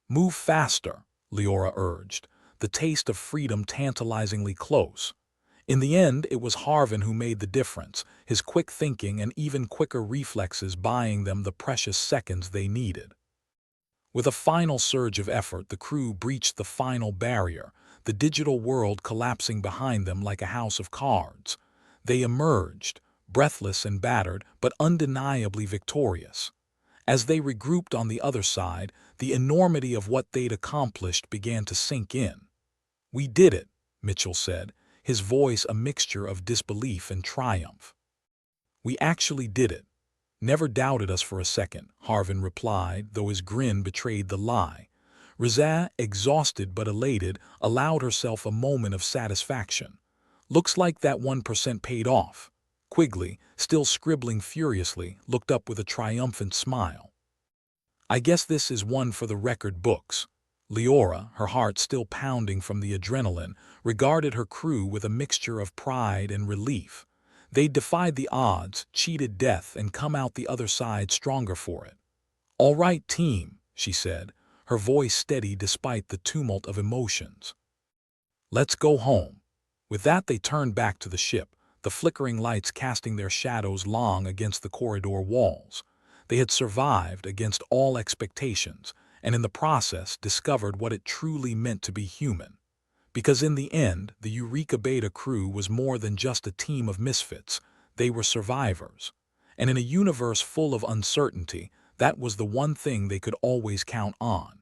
"Move faster," Leora urged, the taste of freedom tantalizingly close. In the end, it was Harvin who made the difference, his quick thinking and even quicker reflexes buying them the precious seconds they needed. With a final surge of effort, the crew breached the final barrier, the digital world collapsing behind them like a house of cards. They emerged, breathless and battered, but undeniably victorious. As they regrouped on the other side, the enormity of what they'd accomplished began to sink in. "We did it," Mitchell said, his voice a mixture of disbelief and triumph. "We actually did it. Never doubted us for a second," Harvin replied, though his grin betrayed the lie. Rizaz, exhausted but elated, allowed herself a moment of satisfaction. "Looks like that 1% paid off." Quigley, still scribbling furiously, looked up with a triumphant smile. "I guess this is one for the record books." Leora, her heart still pounding from the adrenaline, regarded her crew with a mixture of pride and relief. They'd defied the odds, cheated death, and come out the other side stronger for it. "All right, team," she said, her voice steady despite the tumult of emotions. "Let's go home." With that, they turned back to the ship, the flickering lights casting their shadows long against the corridor walls. They had survived against all expectations, and in the process discovered what it truly meant to be human. Because in the end, the Eureka Beta crew was more than just a team of misfits, they were survivors. And in a universe full of uncertainty, that was the one thing they could always count on.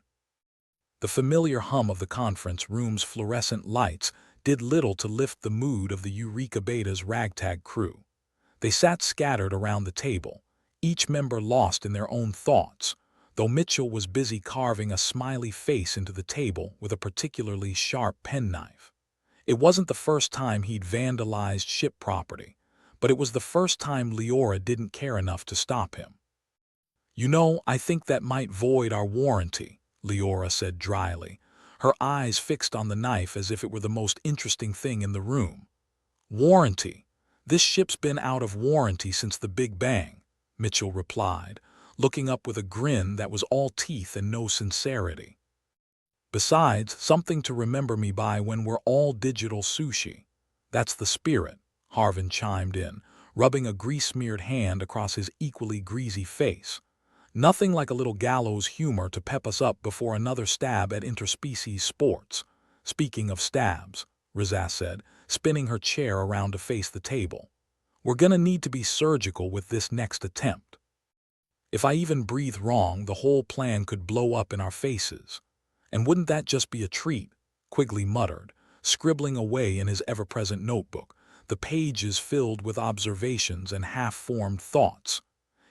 The familiar hum of the conference room's fluorescent lights did little to lift the mood of the Eureka Beta's ragtag crew. They sat scattered around the table, each member lost in their own thoughts, though Mitchell was busy carving a smiley face into the table with a particularly sharp penknife. It wasn't the first time he'd vandalized ship property, but it was the first time Leora didn't care enough to stop him. "You know, I think that might void our warranty," Leora said dryly, her eyes fixed on the knife as if it were the most interesting thing in the room. "Warranty? This ship's been out of warranty since the Big Bang," Mitchell replied, looking up with a grin that was all teeth and no sincerity. "Besides, something to remember me by when we're all digital sushi." "That's the spirit," Harvin chimed in, rubbing a grease-smeared hand across his equally greasy face. "Nothing like a little gallows humor to pep us up before another stab at interspecies sports." "Speaking of stabs," Rizaz said, spinning her chair around to face the table, "we're gonna need to be surgical with this next attempt. If I even breathe wrong, the whole plan could blow up in our faces. And wouldn't that just be a treat?" Quigley muttered, scribbling away in his ever-present notebook, the pages filled with observations and half-formed thoughts.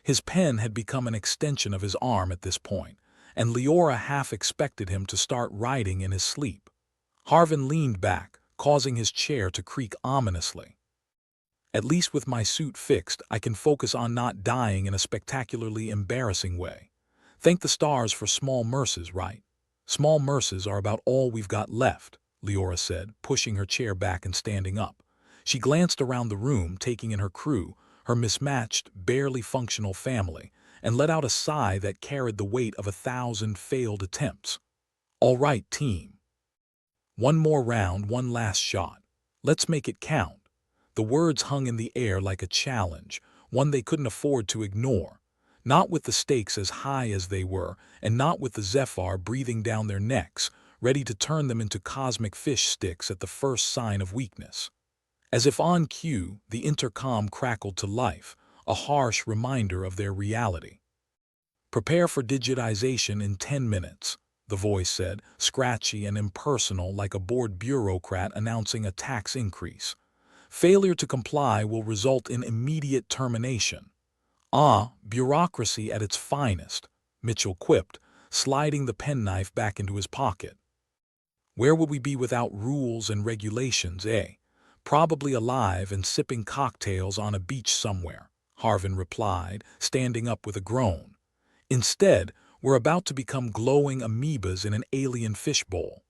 His pen had become an extension of his arm at this point, and Leora half expected him to start writing in his sleep. Harvin leaned back, causing his chair to creak ominously. At least with my suit fixed, I can focus on not dying in a spectacularly embarrassing way. Thank the stars for small mercies, right? Small mercies are about all we've got left, Leora said, pushing her chair back and standing up. She glanced around the room, taking in her crew, her mismatched, barely functional family, and let out a sigh that carried the weight of 1,000 failed attempts. All right, team. One more round, one last shot. Let's make it count. The words hung in the air like a challenge, one they couldn't afford to ignore. Not with the stakes as high as they were, and not with the Zephyr breathing down their necks, ready to turn them into cosmic fish sticks at the first sign of weakness. As if on cue, the intercom crackled to life, a harsh reminder of their reality. Prepare for digitization in 10 minutes, the voice said, scratchy and impersonal like a bored bureaucrat announcing a tax increase. Failure to comply will result in immediate termination. Ah, bureaucracy at its finest, Mitchell quipped, sliding the penknife back into his pocket. Where would we be without rules and regulations, eh? Probably alive and sipping cocktails on a beach somewhere, Harvin replied, standing up with a groan. Instead, we're about to become glowing amoebas in an alien fishbowl.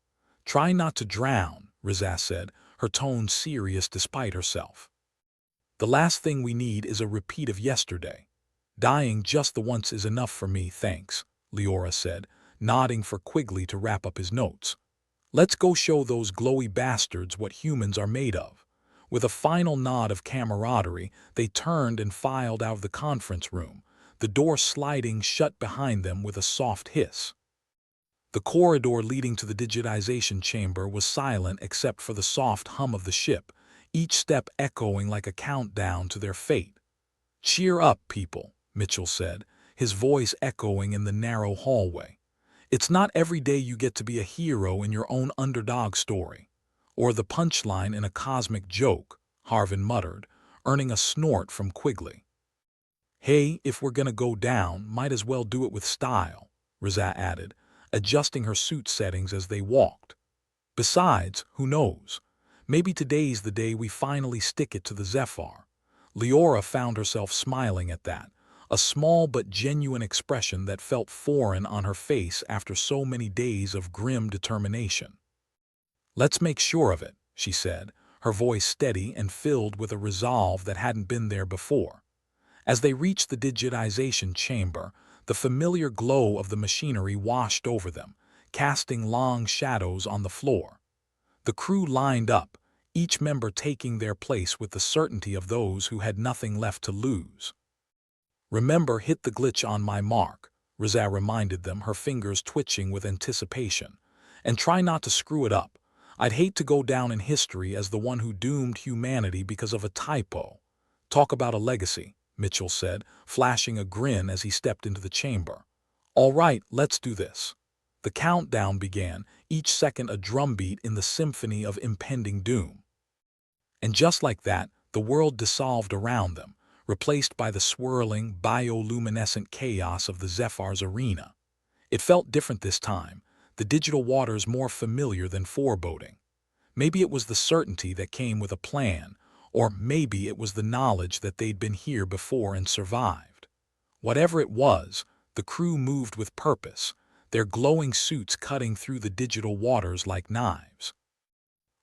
Try not to drown, Rizaz said, her tone serious despite herself. The last thing we need is a repeat of yesterday. Dying just the once is enough for me, thanks, Leora said, nodding for Quigley to wrap up his notes. Let's go show those glowy bastards what humans are made of. With a final nod of camaraderie, they turned and filed out of the conference room, the door sliding shut behind them with a soft hiss. The corridor leading to the digitization chamber was silent except for the soft hum of the ship, each step echoing like a countdown to their fate. Cheer up, people, Mitchell said, his voice echoing in the narrow hallway. It's not every day you get to be a hero in your own underdog story. Or the punchline in a cosmic joke, Harvin muttered, earning a snort from Quigley. Hey, if we're gonna go down, might as well do it with style, Rizza added, adjusting her suit settings as they walked. Besides, who knows? Maybe today's the day we finally stick it to the Zephyr. Leora found herself smiling at that, a small but genuine expression that felt foreign on her face after so many days of grim determination. Let's make sure of it, she said, her voice steady and filled with a resolve that hadn't been there before. As they reached the digitization chamber, the familiar glow of the machinery washed over them, casting long shadows on the floor. The crew lined up, each member taking their place with the certainty of those who had nothing left to lose. Remember, hit the glitch on my mark, Rizza reminded them, her fingers twitching with anticipation. And try not to screw it up. I'd hate to go down in history as the one who doomed humanity because of a typo. Talk about a legacy, Mitchell said, flashing a grin as he stepped into the chamber. All right, let's do this. The countdown began, each second a drumbeat in the symphony of impending doom. And just like that, the world dissolved around them, replaced by the swirling, bioluminescent chaos of the Zephyr's arena. It felt different this time, the digital waters more familiar than foreboding. Maybe it was the certainty that came with a plan, or maybe it was the knowledge that they'd been here before and survived. Whatever it was, the crew moved with purpose, their glowing suits cutting through the digital waters like knives.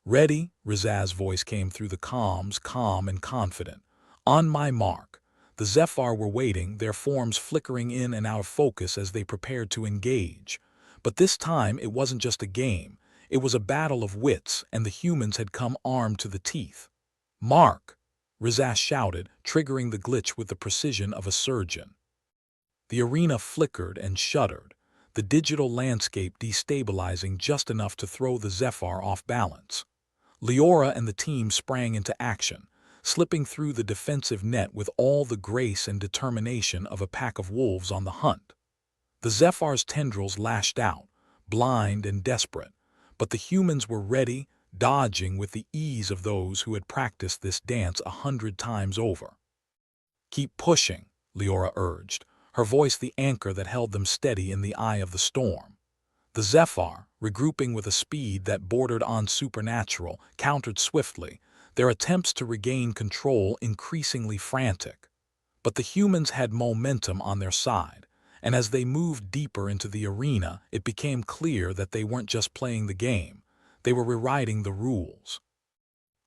Ready, Rizza's voice came through the comms, calm and confident. On my mark. The Zephyr were waiting, their forms flickering in and out of focus as they prepared to engage. But this time it wasn't just a game, it was a battle of wits, and the humans had come armed to the teeth. Mark! Rizza shouted, triggering the glitch with the precision of a surgeon. The arena flickered and shuddered, the digital landscape destabilizing just enough to throw the Zephyr off balance. Leora and the team sprang into action, slipping through the defensive net with all the grace and determination of a pack of wolves on the hunt. The Zephyr's tendrils lashed out, blind and desperate, but the humans were ready, dodging with the ease of those who had practiced this dance 100 times over. Keep pushing, Leora urged, her voice the anchor that held them steady in the eye of the storm. The Zephyr, regrouping with a speed that bordered on supernatural, countered swiftly, their attempts to regain control increasingly frantic. But the humans had momentum on their side, and as they moved deeper into the arena, it became clear that they weren't just playing the game, they were rewriting the rules.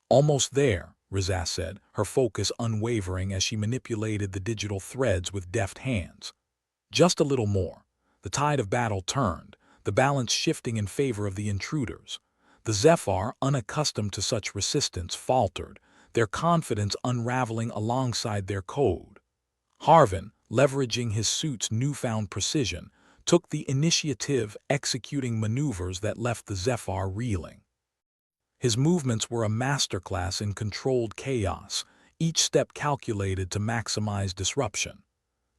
"Almost there," Rizaz said, her focus unwavering as she manipulated the digital threads with deft hands. "Just a little more." The tide of battle turned, the balance shifting in favor of the intruders. The Zephyr, unaccustomed to such resistance, faltered, their confidence unraveling alongside their code. Harvin, leveraging his suit's newfound precision, took the initiative, executing maneuvers that left the Zephyr reeling. His movements were a masterclass in controlled chaos, each step calculated to maximize disruption.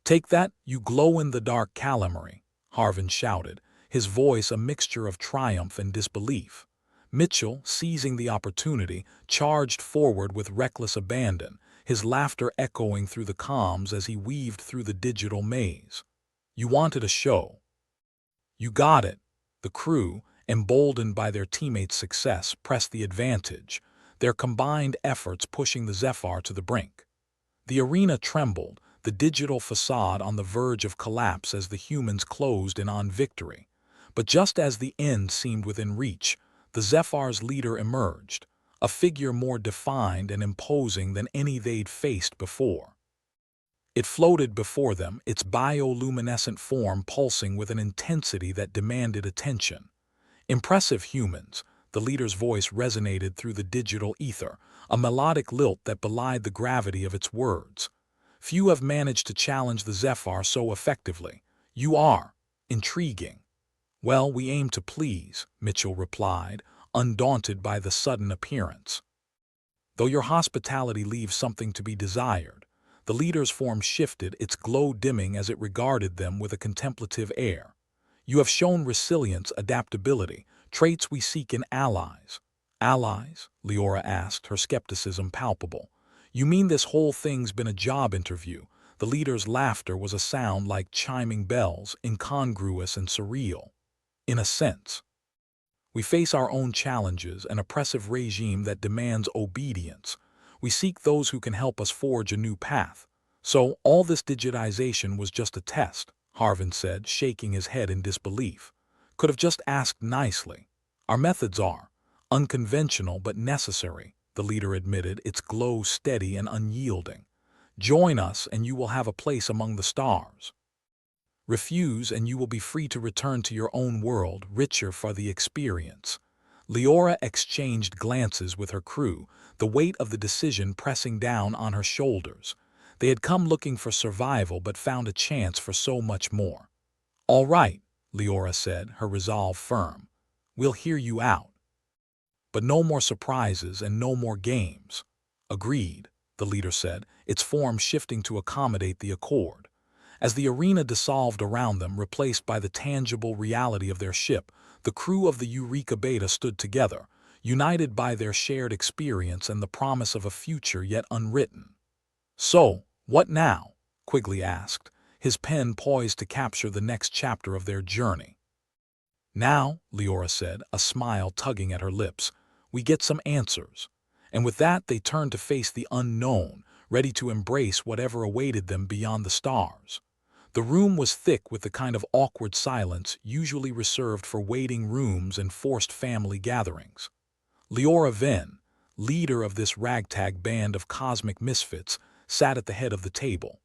"Take that, you glow-in-the-dark calamari," Harvin shouted, his voice a mixture of triumph and disbelief. Mitchell, seizing the opportunity, charged forward with reckless abandon, his laughter echoing through the comms as he weaved through the digital maze. "You wanted a show. You got it." The crew, emboldened by their teammates' success, pressed the advantage, their combined efforts pushing the Zephyr to the brink. The arena trembled, the digital facade on the verge of collapse as the humans closed in on victory. But just as the end seemed within reach, the Zephyr's leader emerged, a figure more defined and imposing than any they'd faced before. It floated before them, its bioluminescent form pulsing with an intensity that demanded attention. "Impressive humans," the leader's voice resonated through the digital ether, a melodic lilt that belied the gravity of its words. "Few have managed to challenge the Zephyr so effectively. You are intriguing." "Well, we aim to please," Mitchell replied, undaunted by the sudden appearance. "Though your hospitality leaves something to be desired." The leader's form shifted, its glow dimming as it regarded them with a contemplative air. "You have shown resilience, adaptability, traits we seek in allies." "Allies?" Leora asked, her skepticism palpable. "You mean this whole thing's been a job interview?" The leader's laughter was a sound like chiming bells, incongruous and surreal. "In a sense. We face our own challenges, an oppressive regime that demands obedience. We seek those who can help us forge a new path. So, all this digitization was just a test," Harvin said, shaking his head in disbelief. "Could have just asked nicely." "Our methods are unconventional but necessary," the leader admitted, its glow steady and unyielding. "Join us and you will have a place among the stars. Refuse and you will be free to return to your own world, richer for the experience." Leora exchanged glances with her crew, the weight of the decision pressing down on her shoulders. They had come looking for survival but found a chance for so much more. "All right," Leora said, her resolve firm. "We'll hear you out. But no more surprises and no more games." "Agreed," the leader said, its form shifting to accommodate the accord. As the arena dissolved around them, replaced by the tangible reality of their ship, the crew of the Eureka Beta stood together, united by their shared experience and the promise of a future yet unwritten. "So, what now?" Quigley asked, his pen poised to capture the next chapter of their journey. "Now," Leora said, a smile tugging at her lips, "we get some answers." And with that they turned to face the unknown, ready to embrace whatever awaited them beyond the stars. The room was thick with the kind of awkward silence usually reserved for waiting rooms and forced family gatherings. Leora Venn, leader of this ragtag band of cosmic misfits, sat at the head of the table.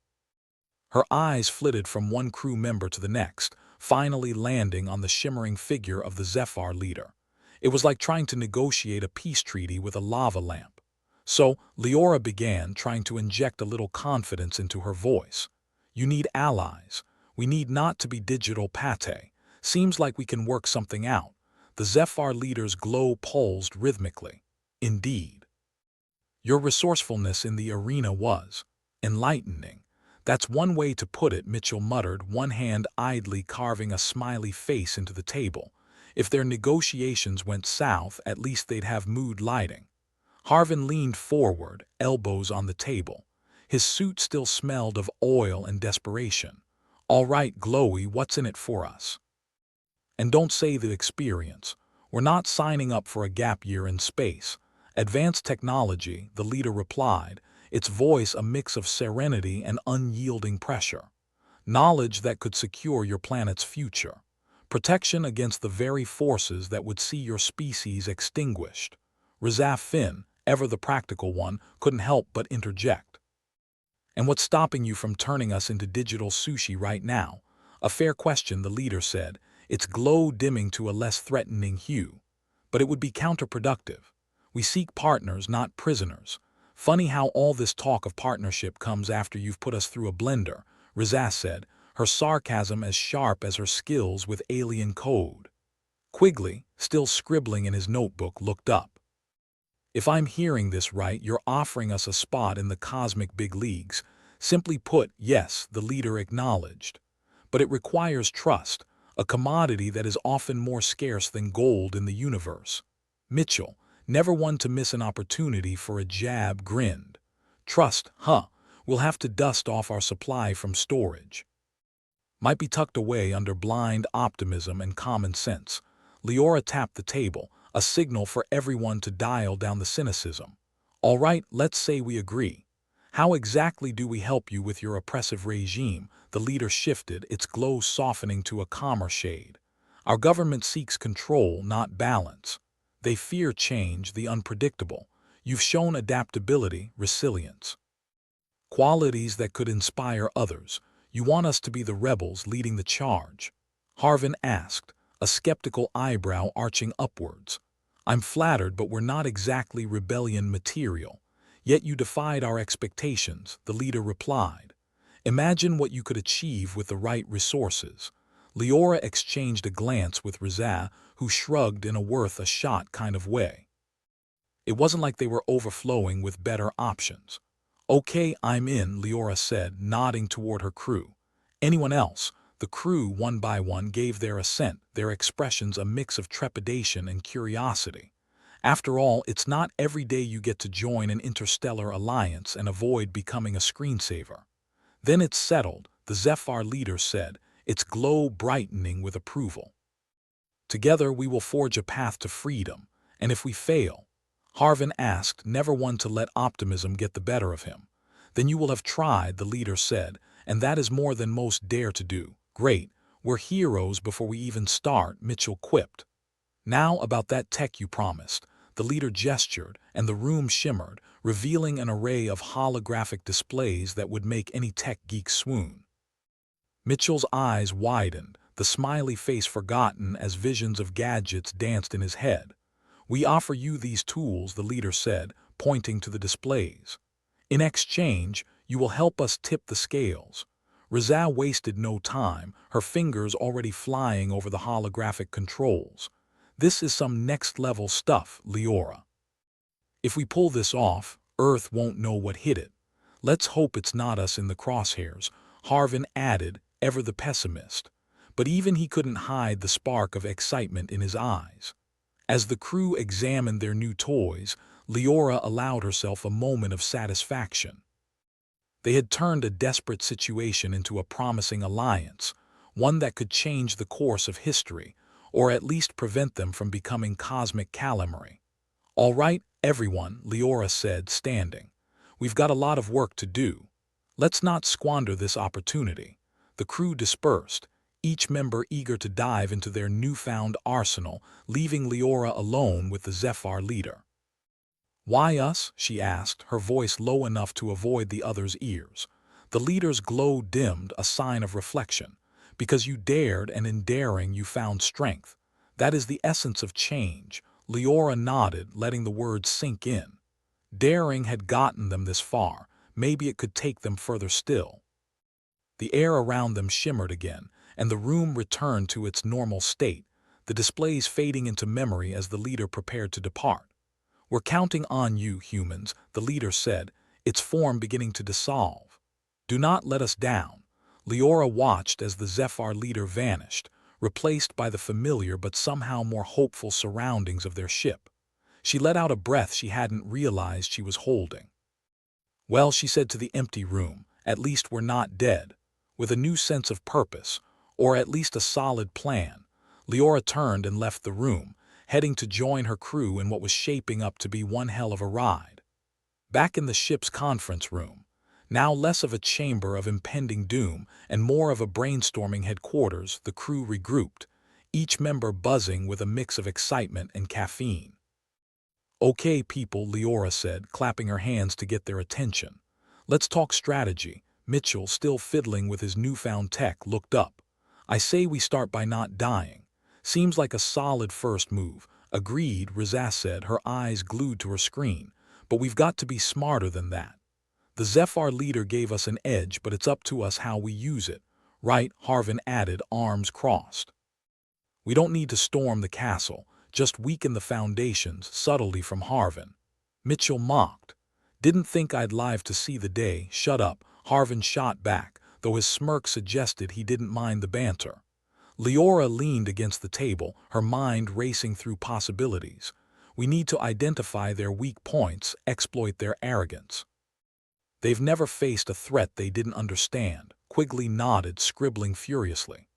Her eyes flitted from one crew member to the next, finally landing on the shimmering figure of the Zephyr leader. It was like trying to negotiate a peace treaty with a lava lamp. So, Leora began, trying to inject a little confidence into her voice. "You need allies. We need not to be digital pate. Seems like we can work something out." The Zephyr leader's glow pulsed rhythmically. "Indeed. Your resourcefulness in the arena was enlightening." "That's one way to put it," Mitchell muttered, one hand idly carving a smiley face into the table. "If their negotiations went south, at least they'd have mood lighting." Harvin leaned forward, elbows on the table. His suit still smelled of oil and desperation. "All right, Glowy, what's in it for us? And don't say the experience. We're not signing up for a gap year in space. Advanced technology, the leader replied, its voice a mix of serenity and unyielding pressure. Knowledge that could secure your planet's future. Protection against the very forces that would see your species extinguished. Razaf Finn, ever the practical one, couldn't help but interject. And what's stopping you from turning us into digital sushi right now? A fair question, the leader said, its glow dimming to a less threatening hue. But it would be counterproductive. We seek partners, not prisoners. Funny how all this talk of partnership comes after you've put us through a blender, Razaf said, her sarcasm as sharp as her skills with alien code. Quigley, still scribbling in his notebook, looked up. If I'm hearing this right, you're offering us a spot in the cosmic big leagues. Simply put, yes, the leader acknowledged. But it requires trust, a commodity that is often more scarce than gold in the universe. Mitchell, never one to miss an opportunity for a jab, grinned. Trust, huh? We'll have to dust off our supply from storage. Might be tucked away under blind optimism and common sense. Leora tapped the table, a signal for everyone to dial down the cynicism. All right, let's say we agree. How exactly do we help you with your oppressive regime? The leader shifted, its glow softening to a calmer shade. Our government seeks control, not balance. They fear change, the unpredictable. You've shown adaptability, resilience. Qualities that could inspire others. You want us to be the rebels leading the charge. Harvin asked, a skeptical eyebrow arching upwards. I'm flattered, but we're not exactly rebellion material. Yet you defied our expectations, the leader replied. Imagine what you could achieve with the right resources. Leora exchanged a glance with Razaf, who shrugged in a worth-a-shot kind of way. It wasn't like they were overflowing with better options. Okay, I'm in, Leora said, nodding toward her crew. Anyone else? The crew, one by one, gave their assent, their expressions a mix of trepidation and curiosity. After all, it's not every day you get to join an interstellar alliance and avoid becoming a screensaver. Then it's settled, the Zephyr leader said, its glow brightening with approval. Together we will forge a path to freedom, and if we fail, Harvin asked, never one to let optimism get the better of him. Then you will have tried, the leader said, and that is more than most dare to do. Great, we're heroes before we even start, Mitchell quipped. Now about that tech you promised. The leader gestured, and the room shimmered, revealing an array of holographic displays that would make any tech geek swoon. Mitchell's eyes widened, the smiley face forgotten as visions of gadgets danced in his head. We offer you these tools, the leader said, pointing to the displays. In exchange, you will help us tip the scales. Razaf wasted no time, her fingers already flying over the holographic controls. This is some next-level stuff, Leora. If we pull this off, Earth won't know what hit it. Let's hope it's not us in the crosshairs, Harvin added, ever the pessimist. But even he couldn't hide the spark of excitement in his eyes. As the crew examined their new toys, Leora allowed herself a moment of satisfaction. They had turned a desperate situation into a promising alliance, one that could change the course of history, or at least prevent them from becoming cosmic calamari. All right, everyone, Leora said, standing. We've got a lot of work to do. Let's not squander this opportunity. The crew dispersed, each member eager to dive into their newfound arsenal, leaving Leora alone with the Zephyr leader. Why us? She asked, her voice low enough to avoid the other's ears. The leader's glow dimmed, a sign of reflection. Because you dared, and in daring you found strength. That is the essence of change. Leora nodded, letting the words sink in. Daring had gotten them this far. Maybe it could take them further still. The air around them shimmered again, and the room returned to its normal state, the displays fading into memory as the leader prepared to depart. We're counting on you, humans, the leader said, its form beginning to dissolve. Do not let us down. Leora watched as the Zephyr leader vanished, replaced by the familiar but somehow more hopeful surroundings of their ship. She let out a breath she hadn't realized she was holding. Well, she said to the empty room, at least we're not dead. With a new sense of purpose, or at least a solid plan, Leora turned and left the room, heading to join her crew in what was shaping up to be one hell of a ride. Back in the ship's conference room, now less of a chamber of impending doom and more of a brainstorming headquarters, the crew regrouped, each member buzzing with a mix of excitement and caffeine. "Okay, people," Leora said, clapping her hands to get their attention. "Let's talk strategy." Mitchell, still fiddling with his newfound tech, looked up. "I say we start by not dying. Seems like a solid first move." "Agreed," Razaz said, her eyes glued to her screen. "But we've got to be smarter than that. The Zephyr leader gave us an edge, but it's up to us how we use it." "Right," Harvin added, arms crossed. "We don't need to storm the castle, just weaken the foundations," subtly from Harvin. Mitchell mocked. "Didn't think I'd live to see the day." "Shut up," Harvin shot back, though his smirk suggested he didn't mind the banter. Leora leaned against the table, her mind racing through possibilities. "We need to identify their weak points, exploit their arrogance. They've never faced a threat they didn't understand." Quigley nodded, scribbling furiously.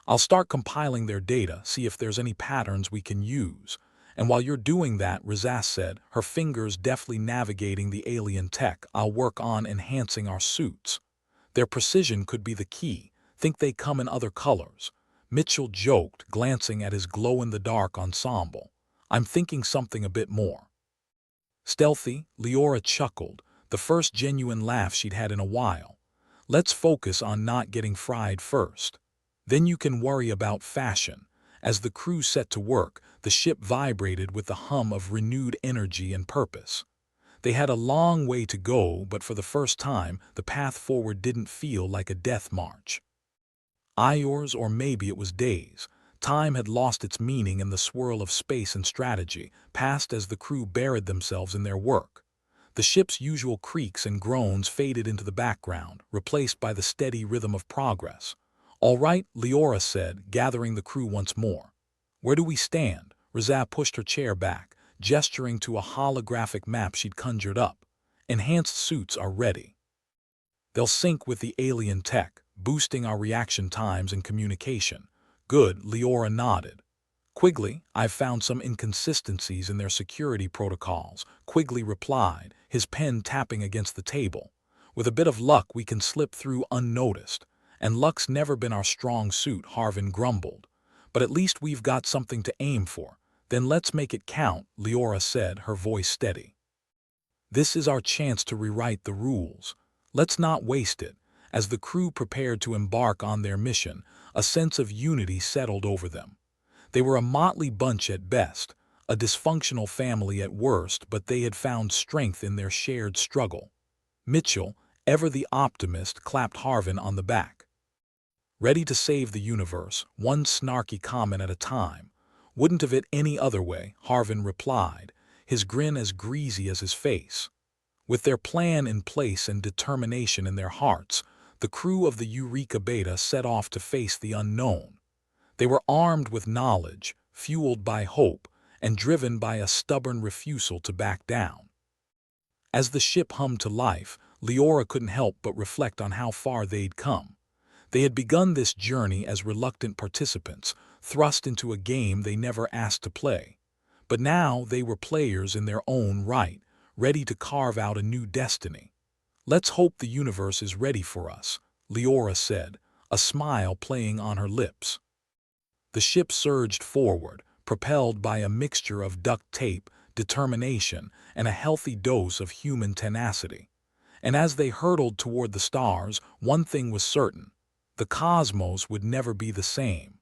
"I'll start compiling their data, see if there's any patterns we can use." "And while you're doing that," Razaz said, her fingers deftly navigating the alien tech, "I'll work on enhancing our suits. Their precision could be the key. Think they come in other colors." Mitchell joked, glancing at his glow-in-the-dark ensemble. "I'm thinking something a bit more stealthy." Leora chuckled, the first genuine laugh she'd had in a while. "Let's focus on not getting fried first. Then you can worry about fashion." As the crew set to work, the ship vibrated with the hum of renewed energy and purpose. They had a long way to go, but for the first time, the path forward didn't feel like a death march. Hours, or maybe it was days. Time had lost its meaning in the swirl of space and strategy, passed as the crew buried themselves in their work. The ship's usual creaks and groans faded into the background, replaced by the steady rhythm of progress. "All right," Leora said, gathering the crew once more. "Where do we stand?" Razaz pushed her chair back, gesturing to a holographic map she'd conjured up. "Enhanced suits are ready. They'll sync with the alien tech, boosting our reaction times and communication." "Good," Leora nodded. "Quigley, I've found some inconsistencies in their security protocols," Quigley replied, his pen tapping against the table. "With a bit of luck we can slip through unnoticed." "And luck's never been our strong suit," Harvin grumbled. "But at least we've got something to aim for." "Then let's make it count," Leora said, her voice steady. "This is our chance to rewrite the rules. Let's not waste it." As the crew prepared to embark on their mission, a sense of unity settled over them. They were a motley bunch at best, a dysfunctional family at worst, but they had found strength in their shared struggle. Mitchell, ever the optimist, clapped Harvin on the back. "Ready to save the universe, one snarky comment at a time." "Wouldn't have it any other way," Harvin replied, his grin as greasy as his face. With their plan in place and determination in their hearts, the crew of the Eureka Beta set off to face the unknown. They were armed with knowledge, fueled by hope, and driven by a stubborn refusal to back down. As the ship hummed to life, Leora couldn't help but reflect on how far they'd come. They had begun this journey as reluctant participants, thrust into a game they never asked to play. But now they were players in their own right, ready to carve out a new destiny. "Let's hope the universe is ready for us," Leora said, a smile playing on her lips. The ship surged forward, propelled by a mixture of duct tape, determination, and a healthy dose of human tenacity. And as they hurtled toward the stars, one thing was certain: the cosmos would never be the same.